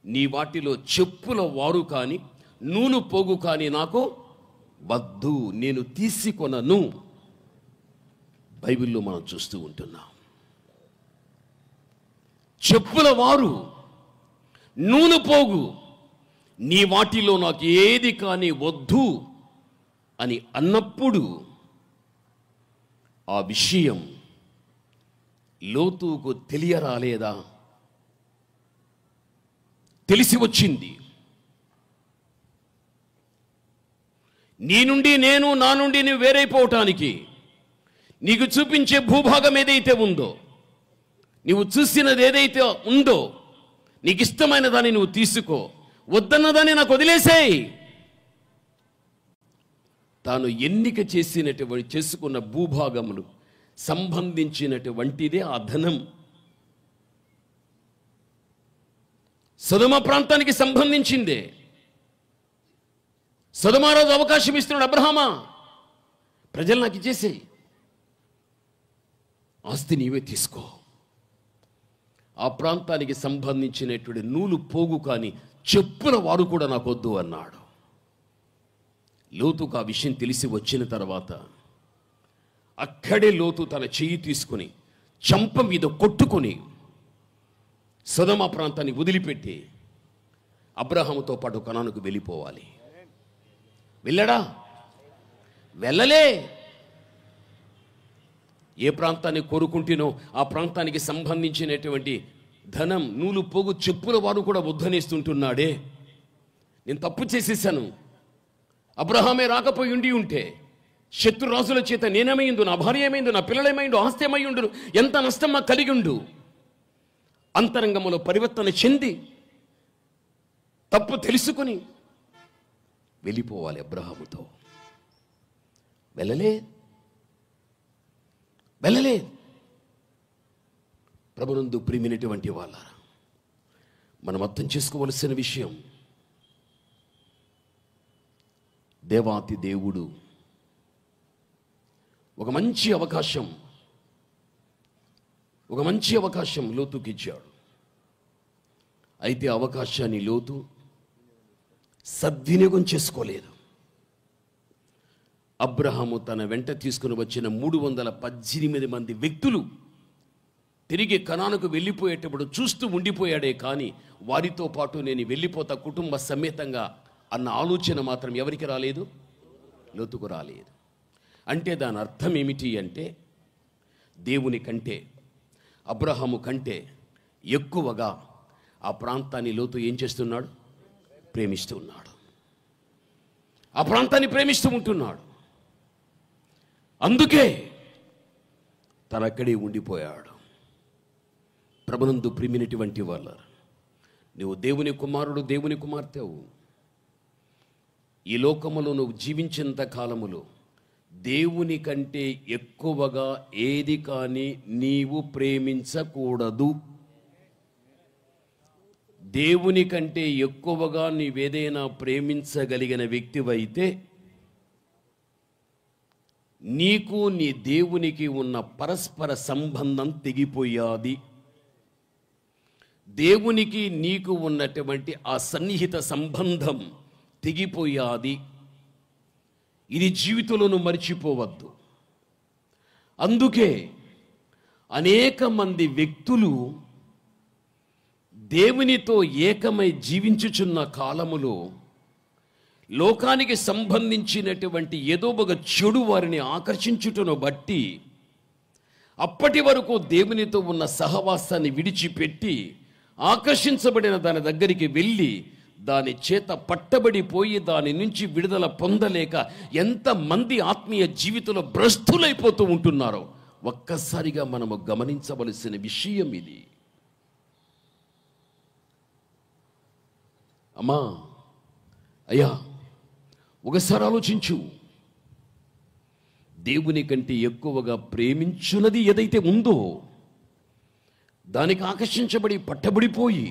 నీ వాటిలో చెప్పుల వారు కాని నూలు పోగు కాని నాకు వద్దు, నేను తీసుకొనను. బైబిల్లో మనం చూస్తూ ఉంటున్నాం. చెప్పుల వారు, నూలు పోగు, నీ వాటిలో నాకు ఏది కాని వద్దు అని అన్నప్పుడు ఆ విషయం లోతుకు తెలియరాలేదా? తెలిసి వచ్చింది. నీ నుండి నేను, నా నుండి నువ్వు వేరైపోవటానికి నీకు చూపించే భూభాగం ఏదైతే ఉందో, నువ్వు చూసినది ఏదైతే ఉందో, నీకు ఇష్టమైన దాన్ని నువ్వు తీసుకో, వద్దన్న దాన్ని నాకు వదిలేసేయి. తాను ఎన్నిక చేసుకున్న భూభాగములు సంబంధించినటువంటిదే ఆ ధనం. సొదొమ ప్రాంతానికి సంబంధించిందే. సొదొమ రాజు అవకాశం ఇస్తున్నాడు, అబ్రహామా, ప్రజలు నాకు ఇచ్చేసేయి, ఆస్తి నీవే తీసుకో. ఆ ప్రాంతానికి సంబంధించినటువంటి నూలు పోగు కానీ చెప్పుల వారు కూడా నాకు వద్దు అన్నాడు. లోతుకు ఆ విషయం తెలిసి వచ్చిన తర్వాత అక్కడే లోతు తన చెయ్యి తీసుకుని చంప మీద కొట్టుకొని సొదొమ ప్రాంతాన్ని వదిలిపెట్టి అబ్రహాముతో పాటు కనానుకు వెళ్ళిపోవాలి. వెళ్ళడా? వెళ్ళలే. ఏ ప్రాంతాన్ని కోరుకుంటేనో ఆ ప్రాంతానికి సంబంధించినటువంటి ధనం, నూలు పోగు, చెప్పుల వారు కూడా వద్దనేస్తుంటున్నాడే. నేను తప్పు చేసేసాను, అబ్రహామే రాకపోయి ఉంటే శత్రురాజుల చేత నేనేమైందు, నా భార్య ఏమైందు, నా పిల్లలేమైండు, ఆస్తి ఏమైండు, ఎంత నష్టం నాకు కలిగి ఉండు. అంతరంగంలో పరివర్తన చెంది తప్పు తెలుసుకుని వెళ్ళిపోవాలి అబ్రహాముతో. వెళ్ళలే. ప్రభునందు ప్రియమైనటువంటి వాళ్ళారా, మనం అర్థం చేసుకోవలసిన విషయం, దేవాతి దేవుడు ఒక మంచి అవకాశం లోతుకి ఇచ్చాడు. అయితే అవకాశాన్ని లోతు సద్వినియోగం చేసుకోలేదు. అబ్రహాము తన వెంట తీసుకుని వచ్చిన 318 మంది వ్యక్తులు తిరిగి కనానుకు వెళ్ళిపోయేటప్పుడు చూస్తూ ఉండిపోయాడే కానీ వారితో పాటు నేను వెళ్ళిపోతా కుటుంబ సమేతంగా అన్న ఆలోచన మాత్రం ఎవరికి రాలేదు? లోతుకు రాలేదు. అంటే దాని అర్థం ఏమిటి అంటే, దేవుని కంటే, అబ్రహాము కంటే ఎక్కువగా ఆ ప్రాంతాన్ని లోతు ఏం చేస్తున్నాడు? ప్రేమిస్తూ ఉన్నాడు. ఆ ప్రాంతాన్ని ప్రేమిస్తూ ఉంటున్నాడు. అందుకే తనక్కడే ఉండిపోయాడు. ప్రభునందు ప్రియమైనటువంటి వాళ్ళ, నువ్వు దేవుని కుమారుడు, దేవుని కుమార్తెవు. ఈ లోకములో నువ్వు జీవించేంత కాలములో దేవుని కంటే ఎక్కువగా ఏది కానీ నీవు ప్రేమించకూడదు. దేవుని కంటే ఎక్కువగా నీవేదైనా ప్రేమించగలిగిన వ్యక్తివైతే నీకు నీ దేవునికి ఉన్న పరస్పర సంబంధం తెగిపోయాది. దేవునికి నీకు ఉన్నటువంటి ఆ సన్నిహిత సంబంధం తెగిపోయాది. ఇది జీవితంలో నువ్వు మర్చిపోవద్దు. అందుకే అనేక మంది వ్యక్తులు దేవునితో ఏకమై జీవించుచున్న కాలములో లోకానికి సంబంధించినటువంటి ఏదో ఒక చెడు వారిని ఆకర్షించుటను బట్టి అప్పటి వరకు దేవునితో ఉన్న సహవాసాన్ని విడిచిపెట్టి ఆకర్షించబడిన దాని దగ్గరికి వెళ్ళి దాని చేత పట్టబడిపోయి దాని నుంచి విడుదల పొందలేక ఎంతమంది ఆత్మీయ జీవితంలో భ్రష్టులైపోతూ ఉంటున్నారో ఒక్కసారిగా మనము గమనించవలసిన విషయం ఇది. అమ్మా, అయ్యా, ఒకసారి ఆలోచించు. దేవుని కంటే ఎక్కువగా ప్రేమించున్నది ఏదైతే ఉందో దానికి ఆకర్షించబడి పట్టబడిపోయి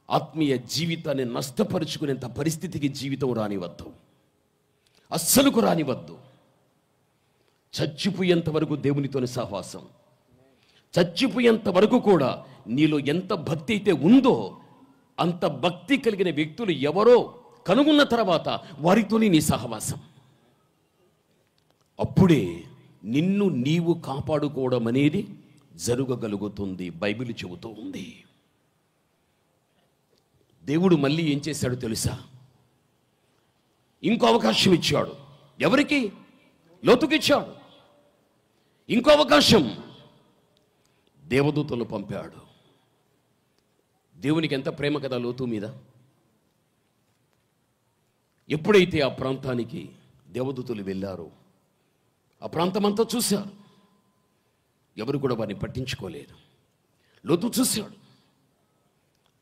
ఆత్మీయ జీవితాన్ని నష్టపరుచుకునేంత పరిస్థితికి జీవితం రానివద్దు, అస్సలుకు రానివద్దు. చచ్చిపోయేంత వరకు దేవునితోని సహవాసం, చచ్చిపోయేంత వరకు కూడా నీలో ఎంత భక్తి అయితే ఉందో అంత భక్తి కలిగిన వ్యక్తులు ఎవరో కనుగొన్న తర్వాత వారితోనే నీ సహవాసం. అప్పుడే నిన్ను నీవు కాపాడుకోవడం అనేది జరగగలుగుతుంది. బైబిల్ చెబుతూ ఉంది. దేవుడు మళ్ళీ ఏం చేశాడో తెలుసా? ఇంకో అవకాశం ఇచ్చాడు. ఎవరికి? లోతుకి ఇచ్చాడు. ఇంకో అవకాశం దేవదూతలు పంపాడు. దేవునికి ఎంత ప్రేమ కదా లోతు మీద. ఎప్పుడైతే ఆ ప్రాంతానికి దేవదూతలు వెళ్ళారో ఆ ప్రాంతమంతా చూశారు. ఎవరు కూడా వారిని పట్టించుకోలేదు. లోతు చూశాడు.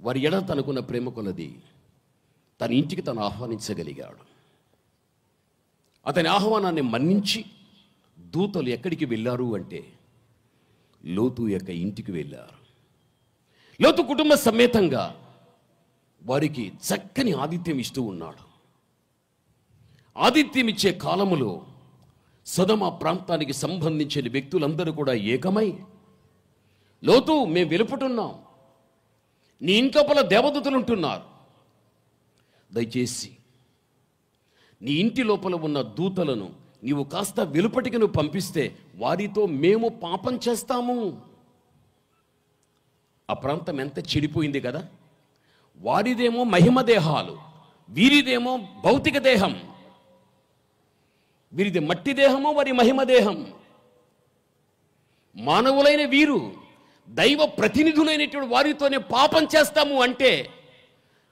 వారి ఎడ తనకున్న ప్రేమ కొలది తన ఇంటికి తను ఆహ్వానించగలిగాడు. అతని ఆహ్వానాన్ని మన్నించి దూతలు ఎక్కడికి వెళ్ళారు అంటే లోతు యొక్క ఇంటికి వెళ్ళారు. లోతు కుటుంబ సమేతంగా వారికి చక్కని ఆతిథ్యం ఇస్తూ ఉన్నాడు. ఆతిథ్యం ఇచ్చే కాలములో సొదొమ ప్రాంతానికి సంబంధించిన వ్యక్తులందరూ కూడా ఏకమై, లోతు, మేము వెలుపుటున్నాం, నీ ఇంట్లోపల దేవదూతలు ఉంటున్నారు, దయచేసి నీ ఇంటి లోపల ఉన్న దూతలను నీవు కాస్త వెలుపటికి నువ్వు పంపిస్తే వారితో మేము పాపం చేస్తాము. ఆ ప్రాంతం ఎంత చెడిపోయింది కదా. వారిదేమో మహిమ దేహాలు, వీరిదేమో భౌతిక దేహం. వీరిది మట్టి దేహమో వారి మహిమ దేహం. మానవులైన వీరు దైవ ప్రతినిధులైనటువంటి వారితోనే పాపం చేస్తాము అంటే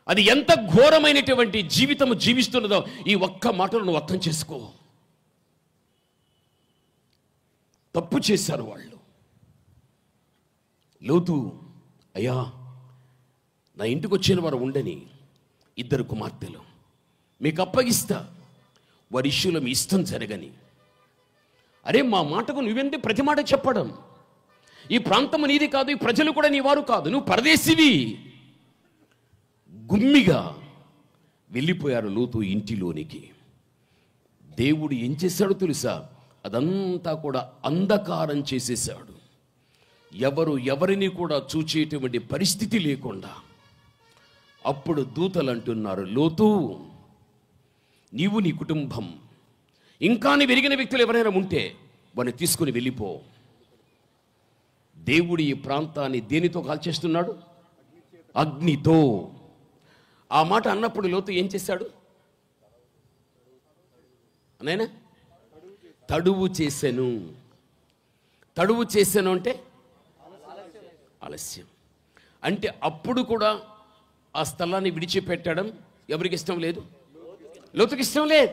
అది ఎంత ఘోరమైనటువంటి జీవితము జీవిస్తున్నదో ఈ ఒక్క మాటలు నువ్వు అర్థం చేసుకో. తప్పు చేశారు వాళ్ళు. లోతు, అయ్యా, నా ఇంటికి వచ్చిన వారు ఉండని 2 కుమార్తెలు మీకు అప్పగిస్తా, వారి ఇష్యూలో మీ ఇష్టం జరగని. అరే, మా మాటకు నువ్వెందుకు ప్రతి మాట చెప్పడం? ఈ ప్రాంతము నీది కాదు, ఈ ప్రజలు కూడా నీ వారు కాదు, నువ్వు పరదేశివి. గుమ్మిగా వెళ్ళిపోయారు లోతు ఇంటిలోనికి. దేవుడు ఏం చేశాడో తెలుసా? అదంతా కూడా అంధకారం చేసేశాడు. ఎవరిని కూడా చూచేటువంటి పరిస్థితి లేకుండా. అప్పుడు దూతలు అంటున్నారు, లోతు, నీవు నీ కుటుంబం ఇంకా నీ వెరిగిన వ్యక్తులు ఎవరైనా ఉంటే వారిని తీసుకుని వెళ్ళిపో. దేవుడు ఈ ప్రాంతాన్ని దేనితో కాల్చేస్తున్నాడు? అగ్నితో. ఆ మాట అన్నప్పుడు లోతు ఏం చేశాడు? అన్నయ్యనా, తడువు చేశాను. తడువు చేశాను అంటే ఆలస్యం. అంటే అప్పుడు కూడా ఆ స్థలాన్ని విడిచిపెట్టడం ఎవరికి ఇష్టం లేదు? లోతుకి ఇష్టం లేదు.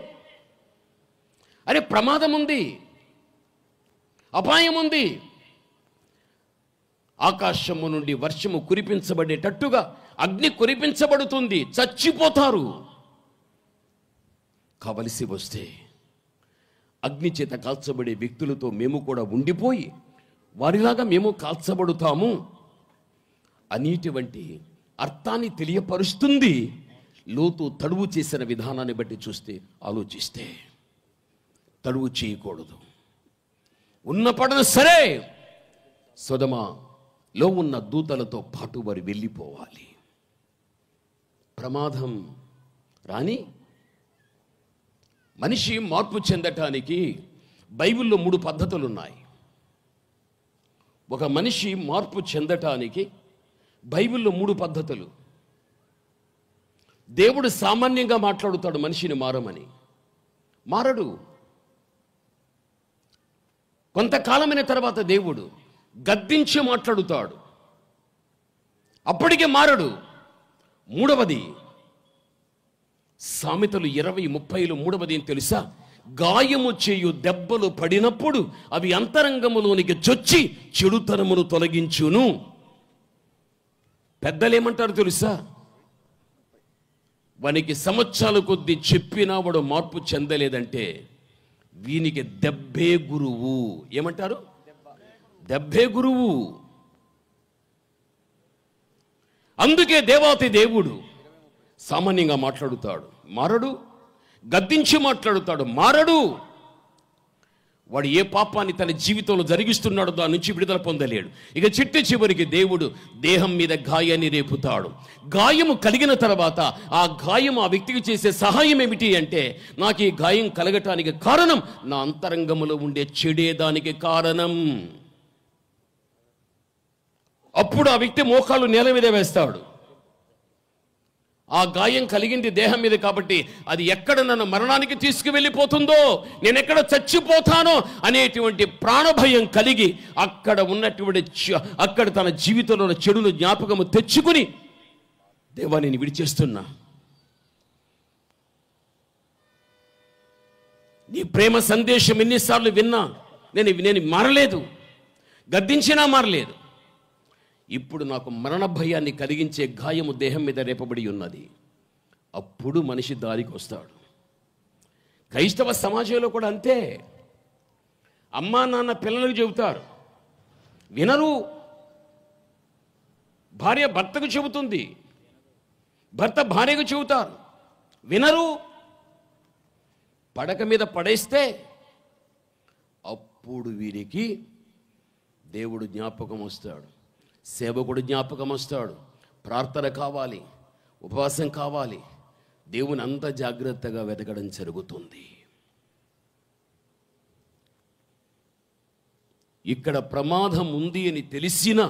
అరే, ప్రమాదం ఉంది, అపాయం ఉంది. ఆకాశము నుండి వర్షము కురిపించబడేటట్టుగా అగ్ని కురిపించబడుతుంది, చచ్చిపోతారు. కావలసి వస్తే అగ్ని చేత కాల్చబడే వ్యక్తులతో మేము కూడా ఉండిపోయి వారిలాగా మేము కాల్చబడుతాము అనేటువంటి అర్థాన్ని తెలియపరుస్తుంది. లోతు తడువు చేసిన విధానాన్ని బట్టి చూస్తే, ఆలోచిస్తే తడువు చేయకూడదు. ఉన్న పడదు సరే, సొదొమలో ఉన్న దూతలతో పాటు వారు వెళ్ళిపోవాలి. ప్రమాదం రాని మనిషి మార్పు చెందటానికి బైబిల్లో 3 పద్ధతులు ఉన్నాయి. ఒక మనిషి మార్పు చెందటానికి బైబిల్లో 3 పద్ధతులు. దేవుడు సామాన్యంగా మాట్లాడుతాడు మనిషిని మారమని, మారడు. కొంతకాలమైన తర్వాత దేవుడు గద్దించి మాట్లాడుతాడు, అప్పటికే మారడు. 3వది సామెతలు 20:30లో 3వది ఏం తెలుసా? గాయము చేయు దెబ్బలు పడినప్పుడు అవి అంతరంగములోనికి చొచ్చి చెడుతనమును తొలగించును. పెద్దలేమంటారు తెలుసా? వానికి సంవత్సరాల కొద్దీ చెప్పినా వాడు మార్పు చెందలేదంటే వీనికి దెబ్బే గురువు. ఏమంటారు? దెబ్బే గురువు. అందుకే దేవాతి దేవుడు సామాన్యంగా మాట్లాడుతాడు, మారడు. గద్దించి మాట్లాడుతాడు, మారడు. వాడు ఏ పాపాన్ని తన జీవితంలో జరిగిస్తున్నాడో దాని నుంచి విడుదల పొందలేడు. ఇక చివరికి దేవుడు దేహం మీద గాయాన్ని రేపుతాడు. గాయము కలిగిన తర్వాత ఆ గాయం ఆ వ్యక్తికి చేసే సహాయం ఏమిటి అంటే, నాకు ఈ గాయం కలగటానికి కారణం నా అంతరంగములో ఉండే చెడేదానికి కారణం. అప్పుడు ఆ వ్యక్తి మోకాళ్ళు నేల మీద వేస్తాడు. ఆ గాయం కలిగింది దేహం మీద కాబట్టి అది ఎక్కడ నన్ను మరణానికి తీసుకువెళ్ళిపోతుందో, నేను ఎక్కడ చచ్చిపోతానో అనేటువంటి ప్రాణభయం కలిగి అక్కడ తన జీవితంలో ఉన్న చెడును జ్ఞాపకము తెచ్చుకుని, దేవా నేను విడిచేస్తున్నా, నీ ప్రేమ సందేశం ఎన్నిసార్లు విన్నా నేను మారలేదు, గద్దించినా మారలేదు. ఇప్పుడు నాకు మరణ భయాన్ని కలిగించే గాయము దేహం మీద రేపబడి ఉన్నది. అప్పుడు మనిషి దారికి వస్తాడు. క్రైస్తవ సమాజంలో కూడా అంతే. అమ్మా నాన్న పిల్లలకు చెబుతారు, వినరు. భార్య భర్తకు చెబుతుంది, భర్త భార్యకు చెబుతారు, వినరు. పడక మీద పడేస్తే అప్పుడు వీరికి దేవుడు జ్ఞాపకం వస్తాడు, సేవకుడు జ్ఞాపకం వస్తాడు. ప్రార్థన కావాలి, ఉపవాసం కావాలి. దేవుని అంత జాగ్రత్తగా వెతకడం జరుగుతుంది. ఇక్కడ ప్రమాదం ఉంది అని తెలిసినా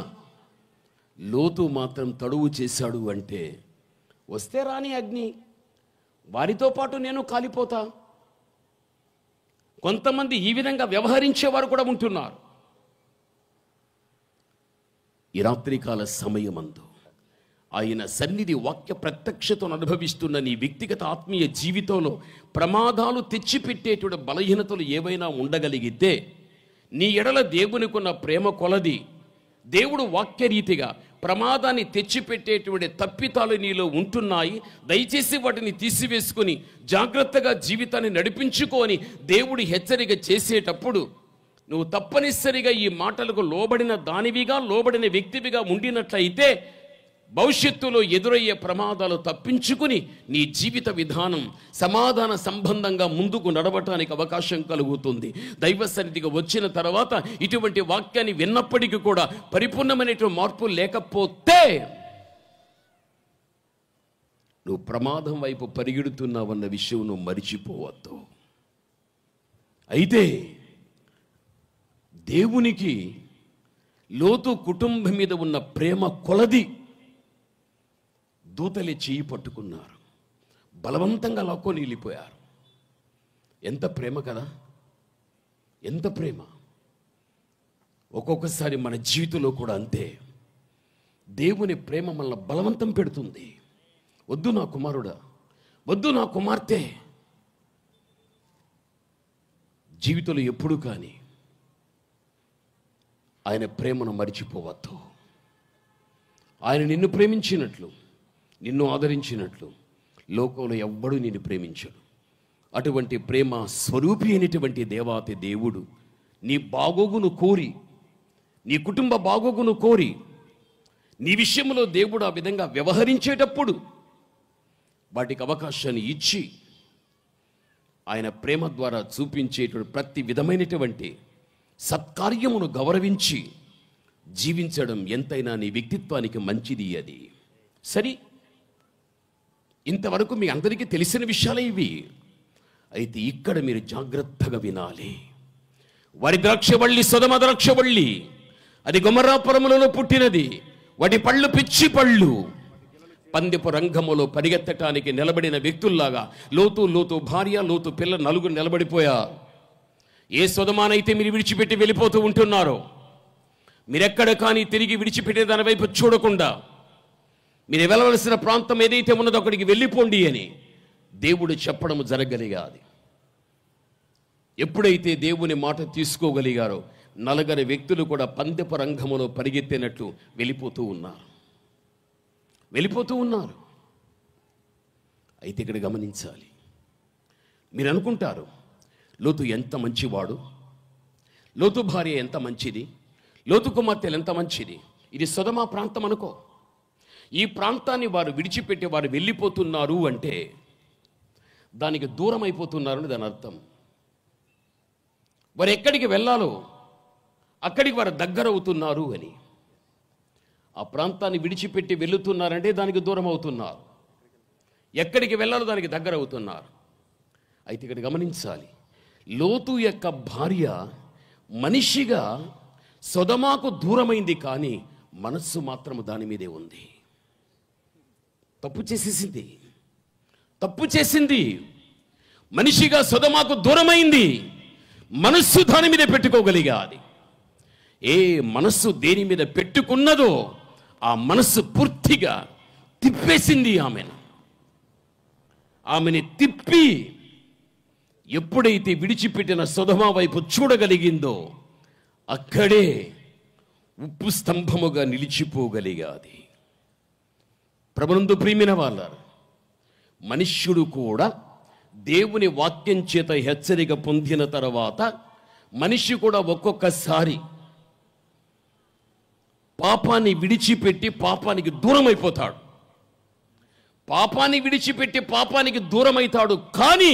లోతు మాత్రం తడువు చేశాడు. అంటే వస్తే రాని అగ్ని, వారితో పాటు నేను కాలిపోతా. కొంతమంది ఈ విధంగా వ్యవహరించేవారు కూడా ఉంటున్నారు. ఈ రాత్రికాల సమయమందు ఆయన సన్నిధి వాక్య ప్రత్యక్షతను అనుభవిస్తున్న నీ వ్యక్తిగత ఆత్మీయ జీవితంలో ప్రమాదాలు తెచ్చిపెట్టేటువంటి బలహీనతలు ఏవైనా ఉండగలిగితే, నీ ఎడల దేవునికున్న ప్రేమ కొలది దేవుడు వాక్యరీతిగా ప్రమాదాన్ని తెచ్చిపెట్టేటువంటి తప్పితాలు నీలో ఉంటున్నాయి, దయచేసి వాటిని తీసివేసుకుని జాగ్రత్తగా జీవితాన్ని నడిపించుకొని దేవుడు హెచ్చరిక చేసేటప్పుడు నువ్వు తప్పనిసరిగా ఈ మాటలకు లోబడిన వ్యక్తివిగా ఉండినట్లయితే భవిష్యత్తులో ఎదురయ్యే ప్రమాదాలు తప్పించుకుని నీ జీవిత విధానం సమాధాన సంబంధంగా ముందుకు నడవటానికి అవకాశం కలుగుతుంది. దైవ సన్నిధికి వచ్చిన తర్వాత ఇటువంటి వాక్యాన్ని విన్నప్పటికీ కూడా పరిపూర్ణమైనటువంటి మార్పు లేకపోతే నువ్వు ప్రమాదం వైపు పరిగెడుతున్నావన్న విషయం నువ్వు మరిచిపోవద్దు. అయితే దేవునికి లోతు కుటుంబం మీద ఉన్న ప్రేమ కొలది దూతలే చేయి పట్టుకున్నారు, బలవంతంగా లాక్కొని వెళ్ళిపోయారు. ఎంత ప్రేమ కదా, ఎంత ప్రేమ. ఒక్కొక్కసారి మన జీవితంలో కూడా అంతే. దేవుని ప్రేమ మనల్ని బలవంతం పెడుతుంది. వద్దు నా కుమారుడా, వద్దు నా కుమార్తె. జీవితంలో ఎప్పుడు కానీ ఆయన ప్రేమను మరిచిపోవద్దు. ఆయన నిన్ను ప్రేమించినట్లు, నిన్ను ఆదరించినట్లు లోకంలో ఎవ్వడూ నిన్ను ప్రేమించడు. అటువంటి ప్రేమ స్వరూపి అయినటువంటి దేవాతి దేవుడు నీ బాగోగును కోరి, నీ కుటుంబ బాగోగును కోరి, నీ విషయంలో దేవుడు ఆ విధంగా వ్యవహరించేటప్పుడు వాటికి అవకాశాన్ని ఇచ్చి ఆయన ప్రేమ ద్వారా చూపించేటువంటి ప్రతి విధమైనటువంటి సత్కార్యమును గౌరవించి జీవించడం ఎంతైనా నీ వ్యక్తిత్వానికి మంచిది. అది సరి. ఇంతవరకు మీ అందరికీ తెలిసిన విషయాలే ఇవి. అయితే ఇక్కడ మీరు జాగ్రత్తగా వినాలి. వారి ద్రాక్షవల్లి సొదమ ద్రాక్షవల్లి, అది గొమొర్రాపురములలో పుట్టినది. వాటి పళ్ళు పిచ్చి పళ్ళు. పందెపు రంగములో పరిగెత్తటానికి నిలబడిన వ్యక్తుల్లాగా లోతు భార్య, లోతు పిల్ల నలుగురు నిలబడిపోయారు. ఏ సొదమానైతే మీరు విడిచిపెట్టి వెళ్ళిపోతూ ఉంటున్నారో, మీరెక్కడ కానీ తిరిగి విడిచిపెట్టే దాని వైపు చూడకుండా మీరు వెళ్ళవలసిన ప్రాంతం ఏదైతే ఉన్నదో అక్కడికి వెళ్ళిపోండి అని దేవుడు చెప్పడం జరగలిగాది. ఎప్పుడైతే దేవుని మాట తీసుకోగలిగారో నలుగురు వ్యక్తులు కూడా పందెపు రంగములో పరిగెత్తినట్లు వెళ్ళిపోతూ ఉన్నారు. అయితే ఇక్కడ గమనించాలి. మీరు అనుకుంటారు లోతు ఎంత మంచివాడు, లోతు భార్య ఎంత మంచిది, లోతు కుమార్తెలు ఎంత మంచిది. ఇది సొదమ ప్రాంతం అనుకో. ఈ ప్రాంతాన్ని వారు విడిచిపెట్టి వారు వెళ్ళిపోతున్నారు అంటే దానికి దూరం అయిపోతున్నారని దాని అర్థం. వారు ఎక్కడికి వెళ్ళాలో అక్కడికి వారు దగ్గర అవుతున్నారు అని. ఆ ప్రాంతాన్ని విడిచిపెట్టి వెళుతున్నారంటే దానికి దూరం అవుతున్నారు. ఎక్కడికి వెళ్ళాలో దానికి దగ్గర అవుతున్నారు. అయితే ఇక్కడ గమనించాలి, లోతు యొక్క భార్య మనిషిగా సొదమాకు దూరమైంది, కానీ మనస్సు మాత్రము దాని మీదే ఉంది. తప్పు చేసింది. మనిషిగా సొదమాకు దూరమైంది, మనస్సు దాని మీద పెట్టుకోగలిగాది. ఏ మనస్సు దేని మీద పెట్టుకున్నదో ఆ మనస్సు పూర్తిగా తిప్పేసింది. ఆమెని తిప్పి ఎప్పుడైతే విడిచిపెట్టిన సొదమ వైపు చూడగలిగిందో అక్కడే ఉప్పు స్తంభముగా నిలిచిపోగలిగాది. ప్రభునందు ప్రియమైన వాళ్ళారు, మనుష్యుడు కూడా దేవుని వాక్యం చేత హెచ్చరిక పొందిన తర్వాత మనిషి కూడా ఒక్కొక్కసారి పాపాన్ని విడిచిపెట్టి పాపానికి దూరం అయిపోతాడు. పాపాన్ని విడిచిపెట్టి పాపానికి దూరం అవుతాడు, కానీ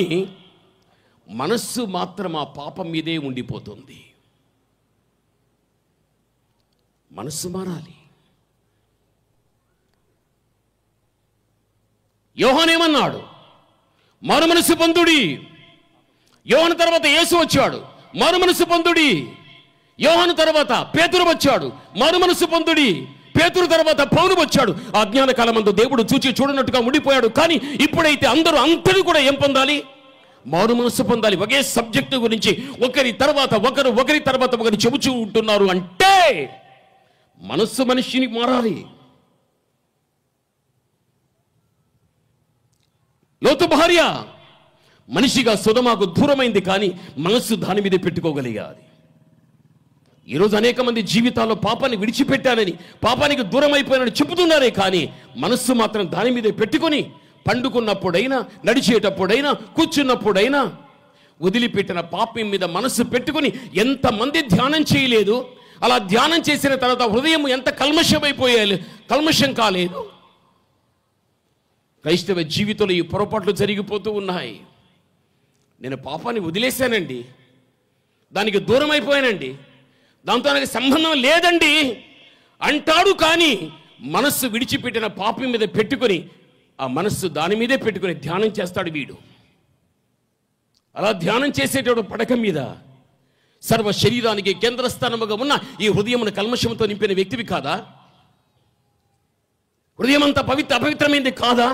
మనస్సు మాత్రం ఆ పాపం మీదే ఉండిపోతుంది. మనస్సు మారాలి. యోహానేమన్నాడు? మారు మనసు పొందుడి. యోహాను తర్వాత యేసు వచ్చాడు, మారు మనసు పొందుడి. యోహాను తర్వాత పేతురు వచ్చాడు, మారు మనసు పొందుడి. పేతురు తర్వాత పౌలు వచ్చాడు. అజ్ఞాన కాలమందు దేవుడు చూచి చూడనట్టుగా ఉండిపోయాడు. కానీ ఇప్పుడైతే అందరూ కూడా ఏం పొందాలి? మారు మనసు పొందాలి. ఒకే సబ్జెక్టు గురించి ఒకరి తర్వాత ఒకరు చెబుతూ ఉంటున్నారు అంటే మనస్సు మనిషిని మారాలి. లోతు భార్య మనిషిగా సొదమాకు దూరమైంది, కానీ మనస్సు దాని మీద పెట్టుకోగలిగాది. ఈరోజు అనేక మంది జీవితాల్లో పాపాన్ని విడిచిపెట్టానని, పాపానికి దూరం అయిపోయానని చెబుతున్నారే, కానీ మనస్సు మాత్రం దాని మీదే పెట్టుకొని పండుకున్నప్పుడైనా, నడిచేటప్పుడైనా, కూర్చున్నప్పుడైనా వదిలిపెట్టిన పాపం మీద మనస్సు పెట్టుకుని ఎంతమంది ధ్యానం చేయలేదు. అలా ధ్యానం చేసిన తర్వాత హృదయం ఎంత కల్మషం కాలేదు. క్రైస్తవ జీవితంలో ఈ పొరపాట్లు జరిగిపోతూ ఉన్నాయి. నేను పాపాన్ని వదిలేశానండి, దానికి దూరం అయిపోయానండి, దాంతో నాకు సంబంధం లేదండి అంటాడు. కానీ మనస్సు విడిచిపెట్టిన పాపం మీద పెట్టుకొని, ఆ మనస్సు దాని మీదే పెట్టుకొని ధ్యానం చేస్తాడు వీడు. అలా ధ్యానం చేసేటప్పుడు పడక మీద సర్వ శరీరానికి కేంద్రస్థానముగా ఉన్న ఈ హృదయమును కల్మషంతో నింపిన వ్యక్తివి కాదా? హృదయం అంతా అపవిత్రమైంది కాదా?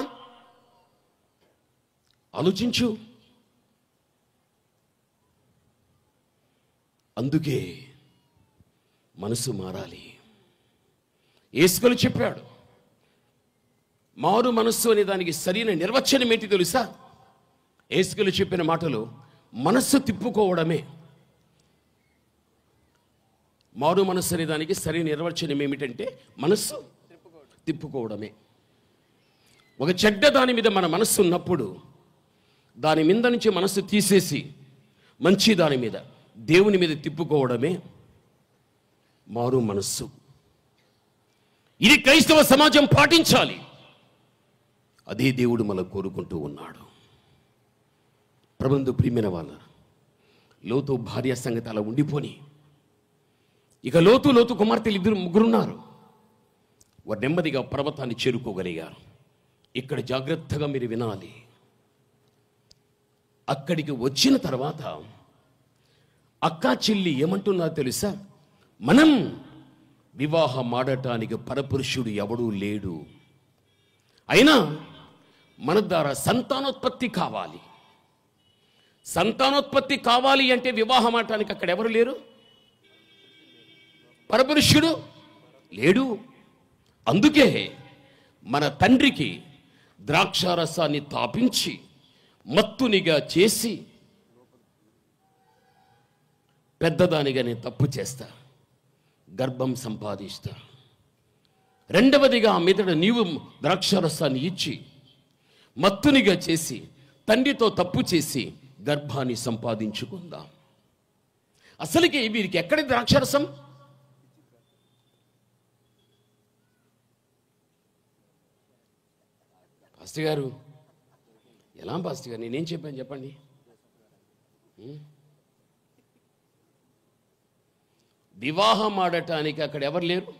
ఆలోచించు. అందుకే మనసు మారాలి. యేసుక్రీస్తు చెప్పాడు, మారు మనస్సు అనే దానికి సరైన నిర్వచనం ఏంటి తెలుసా? యేసుక్రీస్తు చెప్పిన మాటలు మనస్సు తిప్పుకోవడమే. మారు మనస్సు అనే దానికి సరైన నిర్వచనం ఏమిటంటే మనస్సు తిప్పుకోవడమే. ఒక చెడ్డ దాని మీద మన మనస్సు ఉన్నప్పుడు దాని మీద నుంచి మనస్సు తీసేసి మంచి దాని మీద, దేవుని మీద తిప్పుకోవడమే మారు మనస్సు. ఇది క్రైస్తవ సమాజం పాటించాలి. అదే దేవుడు మనం కోరుకుంటూ ఉన్నాడు. ప్రభునందు ప్రియమైన వాళ్ళ, లోతు భార్య సంగతి అలా ఉండిపోని, ఇక లోతు కుమార్తెలు ఇద్దరు ముగ్గురున్నారు. వారు నెమ్మదిగా పర్వతాన్ని చేరుకోగలిగారు. ఇక్కడ జాగ్రత్తగా మీరు వినాలి. అక్కడికి వచ్చిన తర్వాత అక్కా చెల్లి ఏమంటున్నారో తెలుసా? మనం వివాహం ఆడటానికి పరపురుషుడు ఎవడూ లేడు, అయినా మన ద్వారా సంతానోత్పత్తి కావాలి. సంతానోత్పత్తి కావాలి అంటే వివాహం ఆడటానికి అక్కడ ఎవరు లేరు, పరపురుషుడు లేడు. అందుకే మన తండ్రికి ద్రాక్షారసాన్ని తాపించి మత్తునిగా చేసి, పెద్దదానిగా నేను తప్పు చేస్తా, గర్భం సంపాదిస్తా. రెండవదిగా ఆ మీదట నీవు ద్రాక్షారసాన్ని ఇచ్చి మత్తునిగా చేసి తండ్రితో తప్పు చేసి గర్భాన్ని సంపాదించుకుందాం. అసలుకి వీరికి ఎక్కడి ద్రాక్షారసం? పాస్టర్ గారు, ఎలా పాస్టర్ గారు, నేనేం చెప్పాను చెప్పండి. వివాహం ఆడటానికి అక్కడ ఎవరు లేరు,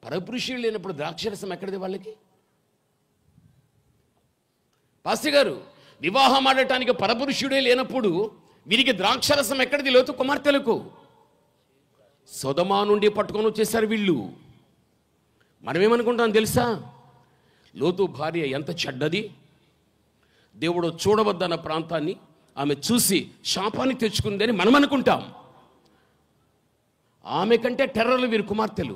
పరపురుషులు లేనప్పుడు ద్రాక్షరసం ఎక్కడిది వాళ్ళకి? పాస్టర్ గారు, వివాహం ఆడటానికి పరపురుషుడే లేనప్పుడు వీరికి ద్రాక్షరసం ఎక్కడిది లోతు కుమార్తెలకు? సొదొమ నుండి పట్టుకొని వచ్చేసారు వీళ్ళు. మనమేమనుకుంటాం తెలుసా? లోతు భార్య ఎంత చెడ్డది, దేవుడు చూడవద్దన్న ప్రాంతాన్ని ఆమె చూసి శాపాన్ని తెచ్చుకుందని మనం అనుకుంటాం. ఆమె కంటే టెర్రర్లు వీరి కుమార్తెలు.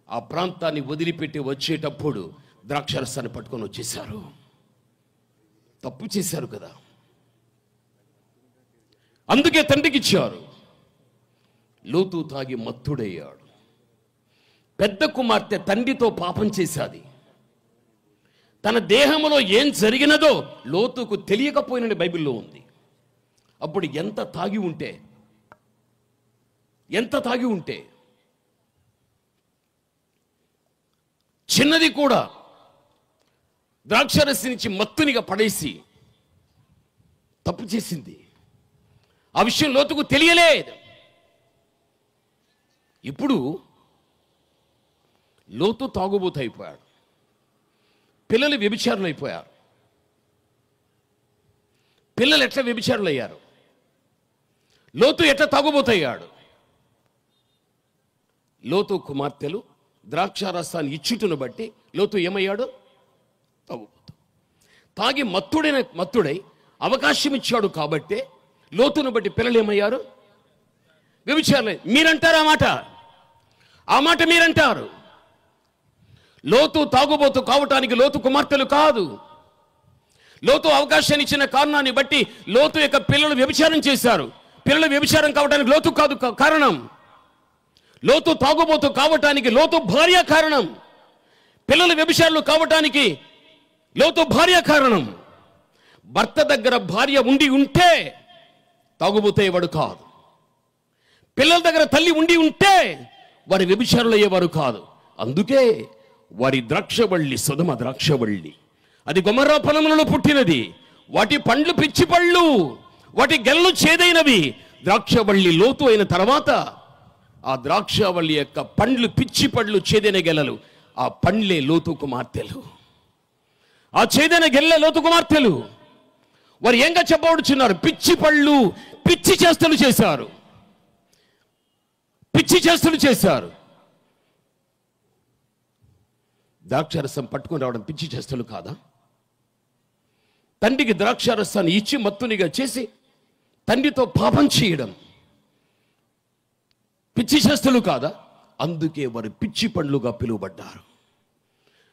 ఆ ప్రాంతాన్ని వదిలిపెట్టి వచ్చేటప్పుడు ద్రాక్షరసాన్ని పట్టుకొని వచ్చేశారు. తప్పు చేశారు కదా, అందుకే తండ్రికి ఇచ్చారు. లోతు తాగి మత్తుడయ్యాడు. పెద్ద కుమార్తె తండ్రితో పాపం చేశాది. తన దేహంలో ఏం జరిగినదో లోతుకు తెలియకపోయినని బైబిల్లో ఉంది. అప్పుడు ఎంత తాగి ఉంటే చిన్నది కూడా ద్రాక్షరసి నుంచి మత్తునిగా పడేసి తప్పు చేసింది. ఆ విషయం లోతుకు తెలియలేదు. ఇప్పుడు లోతు తాగుబోతు అయిపోయాడు. పిల్లలు వ్యభిచారులు అయిపోయారు. పిల్లలు ఎట్లా వ్యభిచారులు అయ్యారు? లోతు ఎట్లా తాగుబోతయ్యాడు? లోతు కుమార్తెలు ద్రాక్షారసాన్ని ఇచ్చుటను బట్టి లోతు ఏమయ్యాడు? తాగుబోతు. తాగి మత్తుడై అవకాశం ఇచ్చాడు కాబట్టే లోతును బట్టి పిల్లలు ఏమయ్యారు? వ్యభిచారులు. మీరంటారు ఆ మాట మీరంటారు. లోతు తాగుబోతు కావటానికి లోతు కుమార్తెలు కాదు. లోతు అవకాశాన్ని ఇచ్చిన కారణాన్ని బట్టి లోతు యొక్క పిల్లలు వ్యభిచారం చేశారు. పిల్లలు వ్యభిచారం కావటానికి లోతు కాదు కారణం. లోతు తాగుబోతు కావటానికి లోతు భార్య కారణం. పిల్లలు వ్యభిచారులు కావటానికి లోతు భార్య కారణం. భర్త దగ్గర భార్య ఉంటే తాగుబోతేవాడు కాదు. పిల్లల దగ్గర తల్లి ఉంటే వారి వ్యభిచారులు అయ్యేవారు కాదు. అందుకే వారి ద్రాక్షవల్లి సొదొమ ద్రాక్షవల్లి, అది గొమొర్రా పొలములలో పుట్టినది. వాటి పండ్లు పిచ్చి పళ్ళు, వాటి గెలలు చేదైనవి. ద్రాక్షవల్లి లోతు అయిన తర్వాత ఆ ద్రాక్షవల్లి యొక్క పండ్లు పిచ్చి పళ్ళు, చేదైన గెలలు, ఆ పండ్లే లోతు కుమార్తెలు. ఆ చేదైన గెల్లే లోతు కుమార్తెలు. వారు ఏంగా చెప్పబడుచున్నారు? పిచ్చి పళ్ళు, పిచ్చి చేష్టలు చేశారు. పిచ్చి చేష్టలు చేశారు. ద్రాక్షారసం పట్టుకుని రావడం పిచ్చి చేష్టలు కాదా? తండ్రికి ద్రాక్షారసాన్ని ఇచ్చి మత్తునిగా చేసి తండ్రితో పాపం చేయడం పిచ్చి చేష్టలు కాదా? అందుకే వారు పిచ్చి పండ్లుగా పిలువబడ్డారు.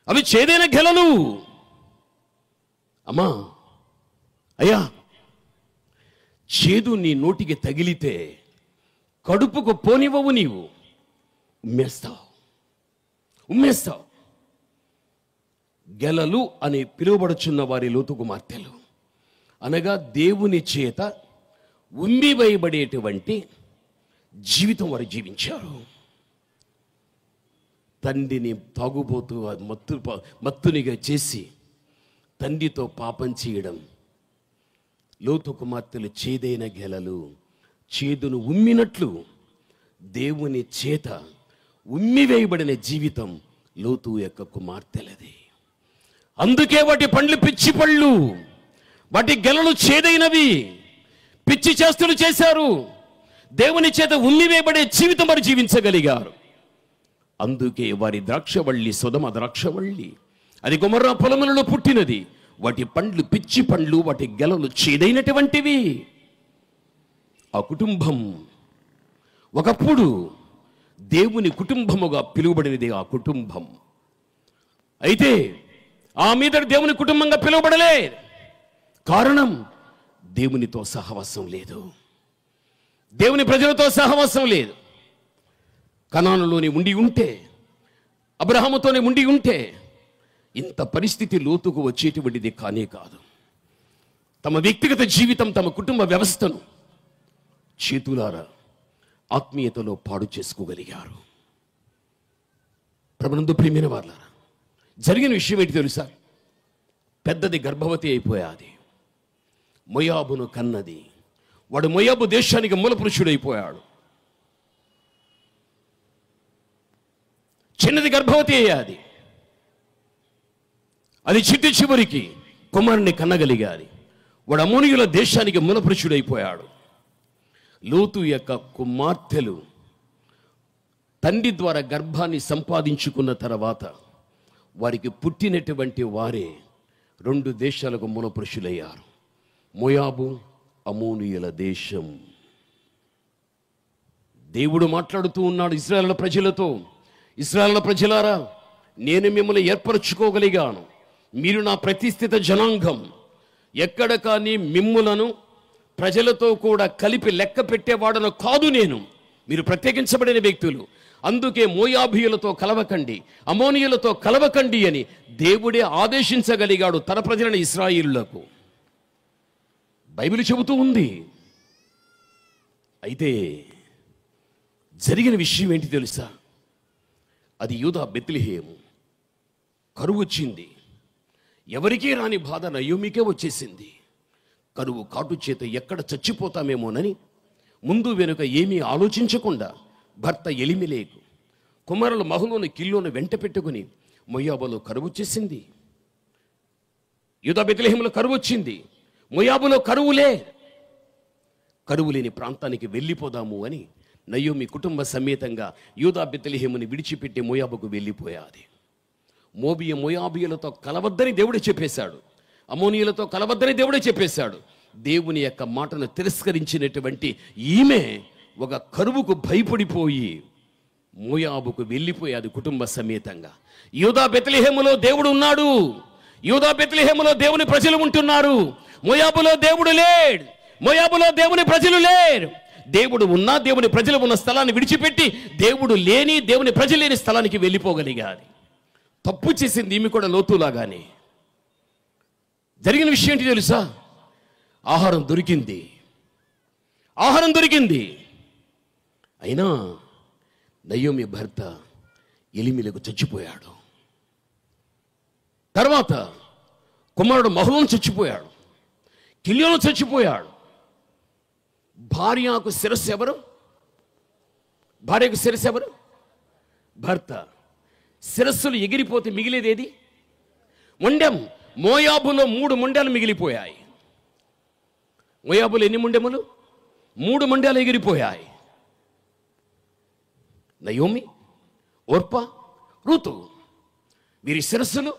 అవి చేదైన గెలలు. అమ్మా, అయ్యా, చేదు నీ నోటికి తగిలితే కడుపుకు పోనివ్వవు, నీవు ఉమ్మేస్తావు. గెలలు అని పిలువబడుచున్న వారి లోతు కుమార్తెలు అనగా దేవుని చేత ఉమ్మివేయబడేటువంటి జీవితం వారు జీవించారు. తండ్రిని తాగుబోతూ మత్తునిగా చేసి తండ్రితో పాపం చేయడం. లోతు కుమార్తెలు చేదైన గెలలు చేదును ఉమ్మినట్లు దేవుని చేత ఉమ్మివేయబడిన జీవితం లోతు యొక్క కుమార్తెలది. అందుకే వాటి పండ్లు పిచ్చి పళ్ళు, వాటి గెలలు చేదైనవి, పిచ్చి చేష్టలు చేశారు. దేవుని చేత ఉమ్మివేయబడే జీవితం వారు జీవించగలిగారు. అందుకే వారి ద్రాక్షవల్లి సొదమ ద్రాక్షవల్లి, అది గొమొర్రా పొలములలో పుట్టినది. వాటి పండ్లు పిచ్చి పండ్లు, వాటి గెలలు చేదైనటువంటివి. ఆ కుటుంబం ఒకప్పుడు దేవుని కుటుంబముగా పిలువబడినది. ఆ కుటుంబం అయితే ఆ మీద దేవుని కుటుంబంగా పిలువబడలే. కారణం దేవునితో సహవాసం లేదు, దేవుని ప్రజలతో సహవాసం లేదు. కనానులోని ఉండి ఉంటే, అబ్రహాముతోనే ఉండి ఉంటే ఇంత పరిస్థితి లోతుకు వచ్చేటువంటిది కానే కాదు. తమ వ్యక్తిగత జీవితం, తమ కుటుంబ వ్యవస్థను చేతులారా ఆత్మీయతలో పాడు చేసుకోగలిగారు. ప్రభునందు ప్రియమైన వారలారా, జరిగిన విషయం ఏంటి తెలుసా? పెద్దది గర్భవతి అయిపోయాది, మోయాబును కన్నది. వాడు మోయాబు దేశానికి మూలపురుషుడైపోయాడు. చిన్నది గర్భవతి అయ్యాది. అది చిట్టి చివరికి కుమారుని కన్నగలిగాది. వాడు అమోనీయుల దేశానికి మూలపురుషుడైపోయాడు. లోతు యొక్క కుమార్తెలు తండ్రి ద్వారా గర్భాన్ని సంపాదించుకున్న తర్వాత వారికి పుట్టినటువంటి వారే 2 దేశాలకు మూలపురుషులయ్యారు. మోయాబు, అమోనీయుల దేశం. దేవుడు మాట్లాడుతూ ఉన్నాడు ఇశ్రాయేలు ప్రజలతో, ఇశ్రాయేలు ప్రజలారా, నేను మిమ్మల్ని ఏర్పరచుకోగలిగాను. మీరు నా ప్రతిష్ఠిత జనాంగం. ఎక్కడ కానీ మిమ్ములను ప్రజలతో కూడా కలిపి లెక్క పెట్టేవాడను కాదు నేను. మీరు ప్రత్యేకించబడిన వ్యక్తులు. అందుకే మోయాబీయులతో కలవకండి, అమోనీయులతో కలవకండి అని దేవుడే ఆదేశించగలిగాడు తన ప్రజలైన ఇశ్రాయేలులకు. బైబిల్ చెబుతూ ఉంది. అయితే జరిగిన విషయం ఏంటి తెలుసా? అది యూదా బెత్లెహేము. కరువు వచ్చింది. ఎవరికీ రాని బాధ నయోమికే వచ్చేసింది. కరువు కాటు చేత ఎక్కడ చచ్చిపోతామేమోనని ముందు వెనుక ఏమీ ఆలోచించకుండా భర్త ఎలిమెలెకు కుమారుల మహలోని కిల్లోను వెంట పెట్టుకుని మోయాబులో కరువు వచ్చేసింది. యూదా బెత్లెహేములో కరువు వచ్చింది. మోయాబులో కరువు లేని ప్రాంతానికి వెళ్ళిపోదాము అని నయోమి కుటుంబ సమేతంగా యూదా బెత్లెహేముని విడిచిపెట్టి మోయాబుకు వెళ్ళిపోయాది. మోయాబీయులతో కలవద్దని దేవుడే చెప్పేశాడు. అమోనీయులతో కలవద్దని దేవుడే చెప్పేశాడు. దేవుని యొక్క మాటను తిరస్కరించినటువంటి ఈమె ఒక కరువుకు భయపడిపోయి మోయాబుకు వెళ్ళిపోయాది కుటుంబ సమేతంగా. యూదా బెత్లెహేములో దేవుడు ఉన్నాడు. యూదా బెత్లెహేములో దేవుని ప్రజలు ఉంటున్నారు. మోయాబులో దేవుడు లేడు. మోయాబులో దేవుని ప్రజలు లేరు. దేవుడు ఉన్నా, దేవుని ప్రజలు ఉన్న స్థలాన్ని విడిచిపెట్టి దేవుడు లేని, దేవుని ప్రజలు లేని స్థలానికి వెళ్ళిపోగలిగాది. తప్పు చేసింది ఈమె కూడా లోతులాగానే. జరిగిన విషయం ఏంటి తెలుసా? ఆహారం దొరికింది. అయినా నయోమి భర్త ఎలిమెలెకు చచ్చిపోయాడు. తర్వాత కుమారుడు మహలోను చచ్చిపోయాడు. కిల్యోను చచ్చిపోయాడు. భార్యకు శిరస్సు ఎవరు? భర్త. శిరస్సులు ఎగిరిపోతే మిగిలేదేది? మొండెం. మోయాబులో 3 మొండాలు మిగిలిపోయాయి. మోయాబులో ఎన్ని మొండెములు? 3 మొండాలు ఎగిరిపోయాయి. నయోమి, ఓర్పా, రూతు, వీరి శిరస్సులు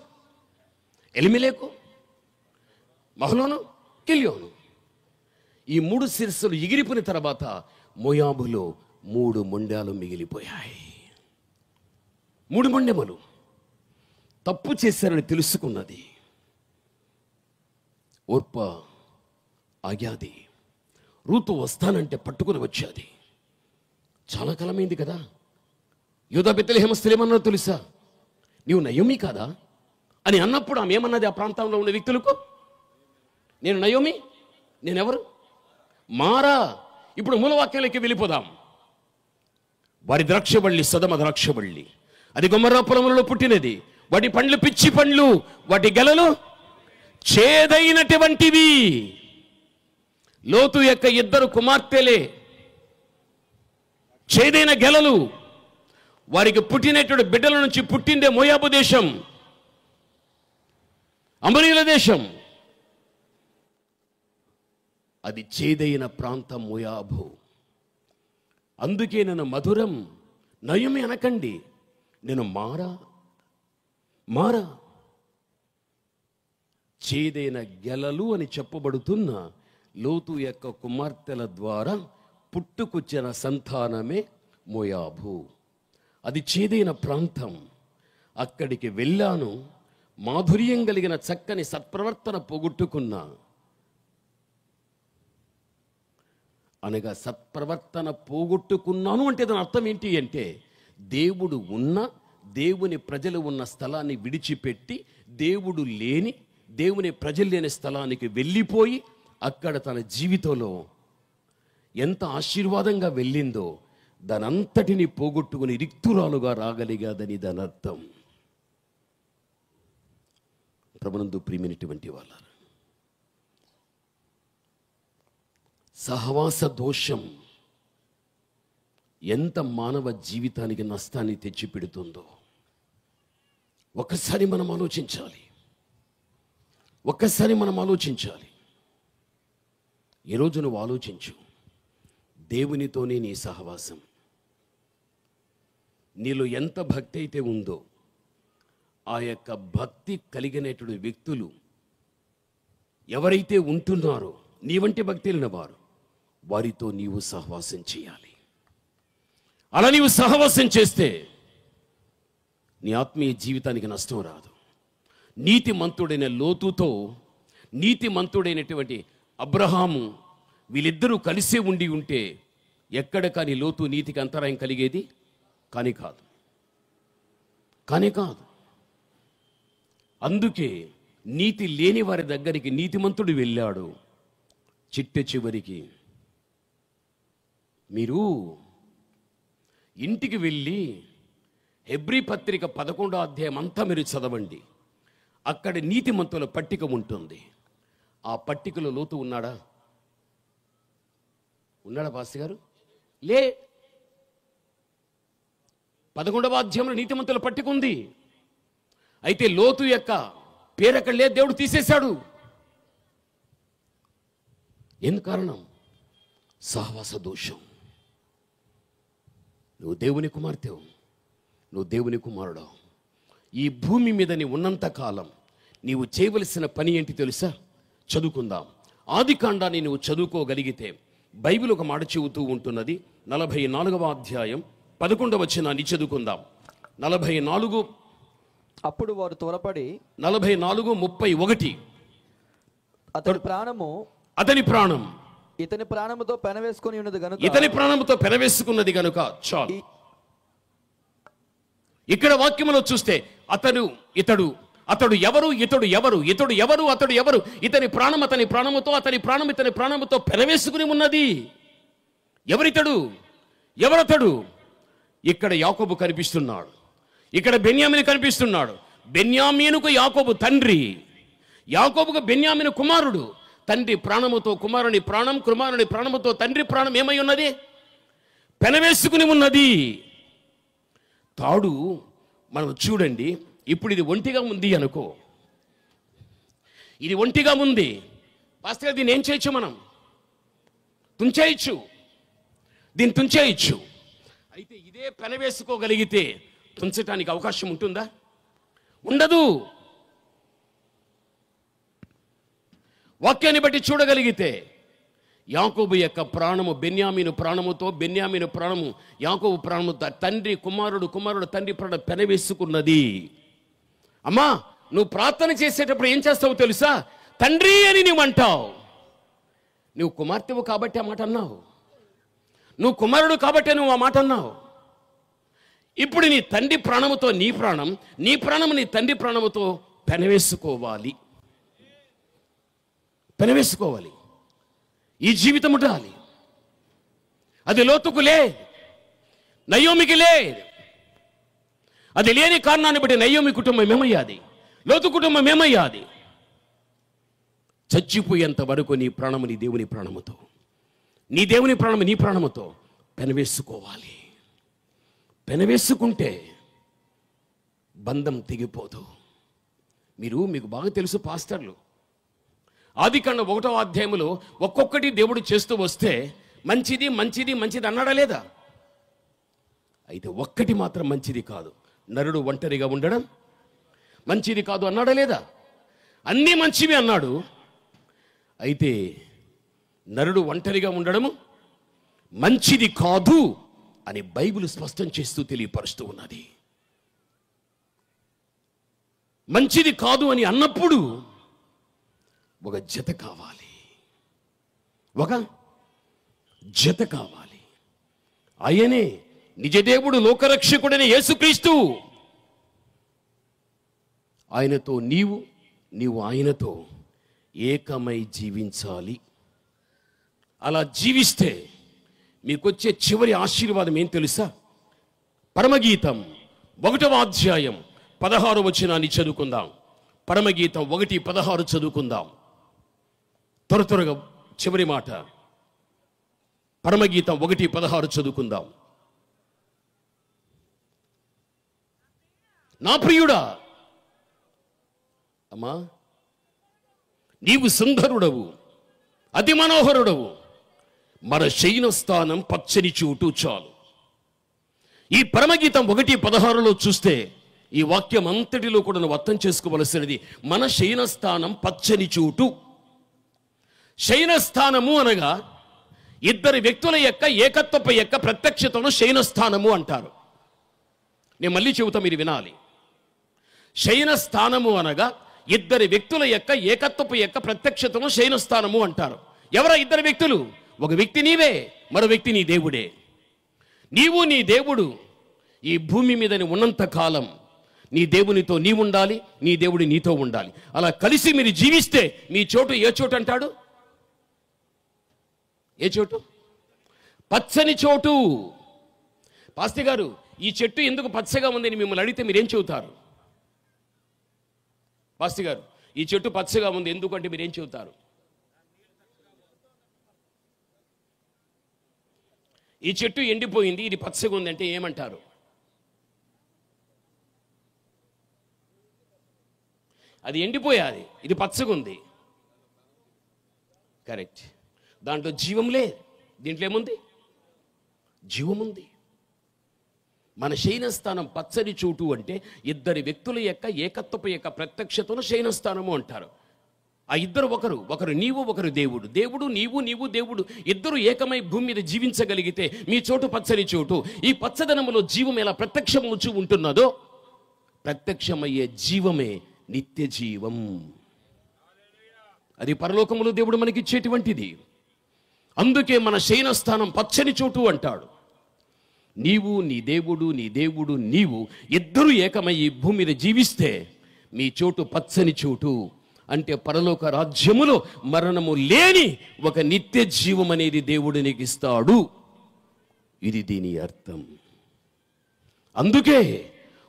ఎలిమెలెకు, మహలోను, కిల్యోను. ఈ 3 శిరస్సులు ఎగిరిపోయిన తర్వాత మోయాబులో 3 మొండాలు మిగిలిపోయాయి. 3 మొండెములు. తప్పు చేశారని తెలుసుకున్నది. ఓర్పా ఆగ్యాది. రూతు వస్తానంటే పట్టుకుని వచ్చేది. చాలా కాలమైంది కదా. యూదా బెత్లెహేమస్తులు ఏమన్నారో తెలుసా? నీవు నయోమి కాదా అని అన్నప్పుడు ఆమె ఏమన్నది ఆ ప్రాంతంలో ఉన్న వ్యక్తులకు? నేను నయోమి, నేనెవరు? మారా. ఇప్పుడు మూలవాక్యాలకి వెళ్ళిపోదాం. వారి ద్రాక్షబళ్ళి సొదమ ద్రాక్షబళ్ళి, అది గొమొర్రా పొలములలో పుట్టినది. వాటి పండ్లు పిచ్చి పండ్లు, వాటి గెలలు చేదైనటువంటివి. లోతు యొక్క ఇద్దరు కుమార్తెలే చేదైన గెలలు. వారికి పుట్టినటువంటి బిడ్డల నుంచి పుట్టిందే మోయాబు దేశం, అమరీల దేశం. అది చేదైన ప్రాంతం మోయాబు. అందుకే నేను మధురం నయమి అనకండి, నేను మారా. చేదైన గెలలు అని చెప్పబడుతున్న లోతు యొక్క కుమార్తెల ద్వారా పుట్టుకొచ్చిన సంతానమే మోయాబు. అది చేదైన ప్రాంతం. అక్కడికి వెళ్ళాను, మాధుర్యం కలిగిన చక్కని సత్ప్రవర్తన పోగొట్టుకున్నా. అనగా సత్ప్రవర్తన పోగొట్టుకున్నాను అంటే దాని అర్థం ఏంటి అంటే, దేవుడు ఉన్న, దేవుని ప్రజలు ఉన్న స్థలాన్ని విడిచిపెట్టి దేవుడు లేని, దేవుని ప్రజలు లేని స్థలానికి వెళ్ళిపోయి అక్కడ తన జీవితంలో ఎంత ఆశీర్వాదంగా వెళ్ళిందో దానంతటిని పోగొట్టుకుని రిక్తురాలుగా రాగలిగాదని దాని అర్థం. ప్రభునందు ప్రియమైనటువంటి వాళ్ళారా, సహవాస దోషం ఎంత మానవ జీవితానికి నష్టాన్ని తెచ్చిపెడుతుందో ఒక్కసారి మనం ఆలోచించాలి. ఈరోజు నువ్వు ఆలోచించు. దేవునితోనే నీ సహవాసం. నీలో ఎంత భక్తి అయితే ఉందో ఆ యొక్క భక్తి కలిగినటువంటి వ్యక్తులు ఎవరైతే ఉంటున్నారో, నీ వంటి భక్తి లేని వారు, వారితో నీవు సహవాసం చేయాలి. అలా నీవు సహవాసం చేస్తే నీ ఆత్మీయ జీవితానికి నష్టం రాదు. నీతిమంతుడైన లోతుతో నీతిమంతుడైనటువంటి అబ్రహాము వీళ్ళిద్దరూ కలిసే ఉంటే ఎక్కడ కానీ లోతు నీతికి అంతరాయం కలిగేది కానీ కాదు. అందుకే నీతి లేని వారి దగ్గరికి నీతిమంతుడు వెళ్ళాడు. చిట్ట చివరికి మీరు ఇంటికి వెళ్ళి హెబ్రీ పత్రిక 11వ అధ్యాయం అంతా మీరు చదవండి. అక్కడ నీతిమంతుల పట్టిక ఉంటుంది. ఆ పట్టికలో లోతు ఉన్నాడా పాస్టర్ గారు? లే. 11వ అధ్యాయంలో నీతిమంతుల పట్టిక ఉంది. అయితే లోతు యొక్క పేరు అక్కడ లేదు, దేవుడు తీసేశాడు. ఎందుకు కారణం? సహవాస దోషం. నువ్వు దేవుని కుమార్తెవు, నువ్వు దేవుని కుమారుడు. ఈ భూమి మీద నీ ఉన్నంత కాలం నీవు చేయవలసిన పని ఏంటి తెలుసా? చదువుకుందాం. ఆదికాండాన్ని నువ్వు చదువుకోగలిగితే బైబిల్ ఒక మాట చెబుతూ ఉంటున్నది. 44వ అధ్యాయం 11వ వచనాన్ని చదువుకుందాం. 44. అప్పుడు వారు త్వరపడి 44:31 అతని ప్రాణం ఇతని ప్రాణముతో పెనవేసుకుని ఉన్నది గనుక చాలు. ఇక్కడ వాక్యములో చూస్తే అతడు ఎవరు, ఇతడు ఎవరు, ఇతని ప్రాణముతో పెనవేసుకుని ఉన్నది. ఎవరతడు? ఇక్కడ యాకోబు కనిపిస్తున్నాడు, ఇక్కడ బెన్యామీను కనిపిస్తున్నాడు. బెన్యామీనుకు యాకోబు తండ్రి, యాకోబుకు బెన్యామీను కుమారుడు. తండ్రి ప్రాణముతో కుమారుని ప్రాణముతో తండ్రి ప్రాణం ఏమై ఉన్నది? పెనవేసుకుని ఉన్నది. తాడు మనం చూడండి, ఇప్పుడు ఇది ఒంటిగా ఉంది అనుకో, ఇది ఒంటిగా ఉంది. వాస్తవంగా దీన్ని ఏం చేయొచ్చు? మనం దీన్ని తుంచేయచ్చు. అయితే ఇదే పెనవేసుకోగలిగితే తుంచటానికి అవకాశం ఉంటుందా? ఉండదు. వాక్యాన్ని బట్టి చూడగలిగితే యాకోబు యొక్క ప్రాణము బెన్యామీను ప్రాణము యాకోబు ప్రాణముతో తండ్రి కుమారుడు తండ్రి ప్రాణం పెనవేసుకున్నది. అమ్మా, నువ్వు ప్రార్థన చేసేటప్పుడు ఏం చేస్తావు తెలుసా? తండ్రి అని నువ్వు అంటావు. నువ్వు కుమార్తెవు కాబట్టి ఆ మాట అన్నావు. నువ్వు కుమారుడు కాబట్టే నువ్వు ఆ మాట అన్నావు. ఇప్పుడు నీ తండ్రి ప్రాణముతో నీ ప్రాణం, నీ ప్రాణం నీ తండ్రి ప్రాణముతో పెనవేసుకోవాలి. ఈ జీవితం ఉండాలి. అది లోతుకు లేదు, నయోమికి లేదు. అది లేని కారణాన్ని బట్టి నయోమి కుటుంబం ఏమయ్యాది, లోతు కుటుంబం ఏమయ్యాది. చచ్చిపోయేంత వరకు నీ ప్రాణము నీ దేవుని ప్రాణముతో, నీ దేవుని ప్రాణము నీ ప్రాణముతో పెనవేసుకోవాలి. పెనవేసుకుంటే బంధం తెగిపోదు. మీకు బాగా తెలుసు పాస్టర్లు, ఆదికాండం 1వ అధ్యాయములో ఒక్కొక్కటి దేవుడు చేస్తూ వస్తే మంచిది మంచిది మంచిది అన్నాడా లేదా? అయితే ఒక్కటి మాత్రం మంచిది కాదు, నరుడు ఒంటరిగా ఉండడం మంచిది కాదు అన్నాడా లేదా? అన్నీ మంచివి అన్నాడు. అయితే నరుడు ఒంటరిగా ఉండడము మంచిది కాదు అని బైబిల్ స్పష్టం చేస్తూ తెలియపరుస్తూ ఉన్నది. మంచిది కాదు అని అన్నప్పుడు ఒక జత కావాలి, ఒక జత కావాలి. ఆయనే నిజదేవుడు, లోకరక్షకుడైన యేసుక్రీస్తు. ఆయనతో నీవు ఆయనతో ఏకమై జీవించాలి. అలా జీవిస్తే మీకొచ్చే చివరి ఆశీర్వాదం ఏం తెలుసా? పరమగీతం 1వ అధ్యాయం 16వ వచనాన్ని చదువుకుందాం. పరమగీతం 1:16 చదువుకుందాం. త్వరగా చివరి మాట. పరమగీతం 1:16 చదువుకుందాం. నా ప్రియుడా, అమ్మా, నీవు సుందరుడవు, అతి మనోహరుడవు, మన శయన స్థానం పచ్చని చోటు చాలు. ఈ పరమగీతం 1:16లో చూస్తే ఈ వాక్యం అంతటిలో కూడా నువ్వు అర్థం చేసుకోవలసినది, మన శయన స్థానం పచ్చని చోటు. శయన స్థానము అనగా ఇద్దరు వ్యక్తుల యొక్క ఏకత్వపు యొక్క ప్రత్యక్షతను శయన స్థానము అంటారు. నేను మళ్ళీ చెబుతా, మీరు వినాలి. శయన స్థానము అనగా ఇద్దరు వ్యక్తుల యొక్క ఏకత్వపు యొక్క ప్రత్యక్షతను శయన స్థానము అంటారు. ఎవరా ఇద్దరు వ్యక్తులు? ఒక వ్యక్తి నీవే, మరో వ్యక్తి నీ దేవుడే. నీవు నీ దేవుడు ఈ భూమి మీద ఉన్నంత కాలం నీ దేవునితో నీవు ఉండాలి, నీ దేవుడు నీతో ఉండాలి. అలా కలిసి మీరు జీవిస్తే మీ చోటు ఏ చోటు అంటాడు? ఏ చోటు? పచ్చని చోటు. పాస్తి గారు, ఈ చెట్టు ఎందుకు పచ్చగా ఉందని మిమ్మల్ని అడిగితే మీరేం చెబుతారు? పాస్తి గారు, ఈ చెట్టు పచ్చగా ఉంది ఎందుకంటే మీరేం చెబుతారు? ఈ చెట్టు ఎండిపోయింది, ఇది పచ్చగా ఉంది అంటే ఏమంటారు? అది ఎండిపోయాది, ఇది పచ్చగా ఉంది. కరెక్ట్. దాంట్లో జీవం లేదు. దీంట్లో ఏముంది? జీవం ఉంది. మన శయనస్థానం పచ్చని చోటు అంటే ఇద్దరి వ్యక్తుల యొక్క ఏకత్వపు యొక్క ప్రత్యక్షతను శయనస్థానము అంటారు. ఆ ఇద్దరు ఒకరు నీవు, ఒకరు దేవుడు. దేవుడు నీవు, నీవు దేవుడు ఇద్దరు ఏకమై భూమి మీద జీవించగలిగితే మీ చోటు పచ్చని చోటు. ఈ పచ్చదనములో జీవం ఎలా ప్రత్యక్షమవుచూ ఉంటున్నదో ప్రత్యక్షమయ్యే జీవమే నిత్య జీవం. అది పరలోకములో దేవుడు మనకిచ్చేటువంటిది. అందుకే మన శయనస్థానం పచ్చని చోటు అంటాడు. నీవు నీ దేవుడు నీవు ఇద్దరు ఏకమై ఈ భూమి మీద జీవిస్తే మీ చోటు పచ్చని చోటు. అంటే పరలోక రాజ్యములో మరణము లేని ఒక నిత్య జీవం అనేది దేవుడు నీకు ఇస్తాడు. ఇది దీని అర్థం. అందుకే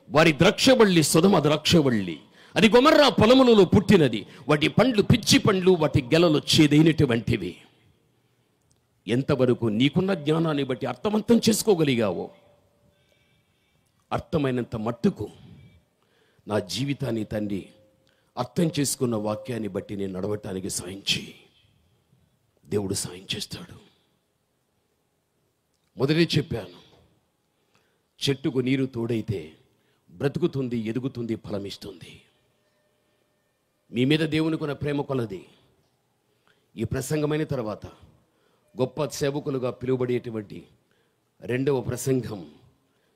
వారి ద్రాక్షవల్లి సొదొమ ద్రాక్షవల్లి, అది గొమర్రా పొలములలో పుట్టినది. వాటి పండ్లు పిచ్చి పండ్లు, వాటి గెలలు చేదైనటువంటివి. ఎంతవరకు నీకున్న జ్ఞానాన్ని బట్టి అర్థవంతం చేసుకోగలిగావో అర్థమైనంత మట్టుకు నా జీవితాన్ని తండ్రి అర్థం చేసుకున్న వాక్యాన్ని బట్టి నేను నడవటానికి సాయం చేయి. దేవుడు సాయం చేస్తాడు. మొదటే చెప్పాను, చెట్టుకు నీరు తోడైతే బ్రతుకుతుంది, ఎదుగుతుంది, ఫలమిస్తుంది. మీ మీద దేవునికున్న ప్రేమ కొలది ఈ ప్రసంగమైన తర్వాత గొప్ప సేవకులుగా పిలువబడేటువంటి 2వ ప్రసంగం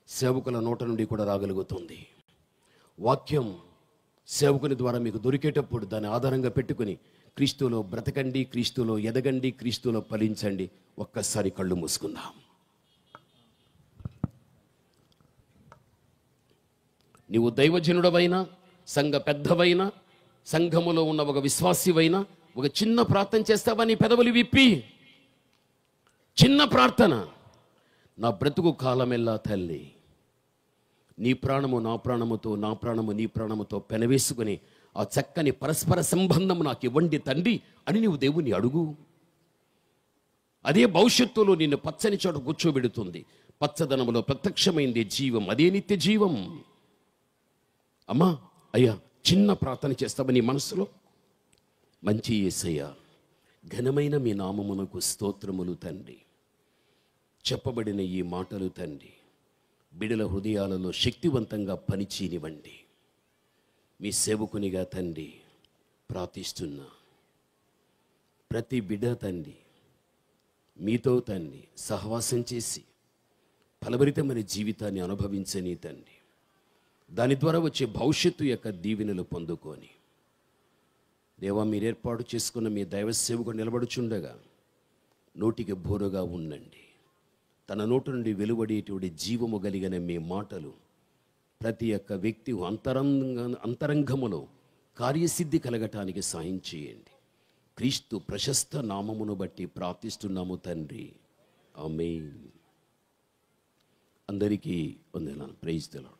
సేవకుల నోట నుండి కూడా రాగలుగుతుంది. వాక్యం సేవకుని ద్వారా మీకు దొరికేటప్పుడు దాన్ని ఆధారంగా పెట్టుకుని క్రీస్తులో బ్రతకండి, క్రీస్తులో ఎదగండి, క్రీస్తులో ఫలించండి. ఒక్కసారి కళ్ళు మూసుకుందాం. నీవు దైవజనుడవైనా, సంఘ పెద్దవైనా, సంఘములో ఉన్న ఒక విశ్వాసివైనా ఒక చిన్న ప్రార్థన చేస్తావా? నీ పెదవులు విప్పి చిన్న ప్రార్థన. నా బ్రతుకు కాలమెల్లా తల్లి, నీ ప్రాణము నా ప్రాణముతో, నా ప్రాణము నీ ప్రాణముతో పెనవేసుకుని ఆ చక్కని పరస్పర సంబంధము నాకు ఇవ్వండి తండ్రి అని నీవు దేవుని అడుగు. అదే భవిష్యత్తులో నిన్ను పచ్చని చోట కూర్చోబెడుతుంది. పచ్చదనములో ప్రత్యక్షమైంది జీవం, అదే నిత్య జీవం. అమ్మా, అయ్యా, చిన్న ప్రార్థన చేస్తావా నీ మనసులో? మంచి యేసయ్య, ఘనమైన మీ నామమునకు స్తోత్రములు తండ్రి. చెప్పబడిన ఈ మాటలు తండ్రి బిడల హృదయాలలో శక్తివంతంగా పనిచేయనివ్వండి. మీ సేవకునిగా తండ్రి ప్రార్థిస్తున్నా. ప్రతి బిడ్డ తండ్రి మీతో తండ్రి సహవాసం చేసి ఫలభరితమైన జీవితాన్ని అనుభవించని తండ్రి, దాని ద్వారా వచ్చే భవిష్యత్తు యొక్క దీవెనలు పొందుకొని దేవా, మీరు ఏర్పాటు చేసుకున్న మీ దైవ సేవకు నిలబడుచుండగా నోటికి బోరుగా ఉండండి. తన నోటి నుండి వెలువడేటువంటి జీవము కలిగిన మీ మాటలు ప్రతి ఒక్క వ్యక్తి అంతరంగములో కార్యసిద్ధి కలగటానికి సాయం చేయండి. క్రీస్తు ప్రశస్త నామమును బట్టి ప్రార్థిస్తున్నాము తండ్రి, ఆమేన్. అందరికీ వందనాలు. Praise the lord.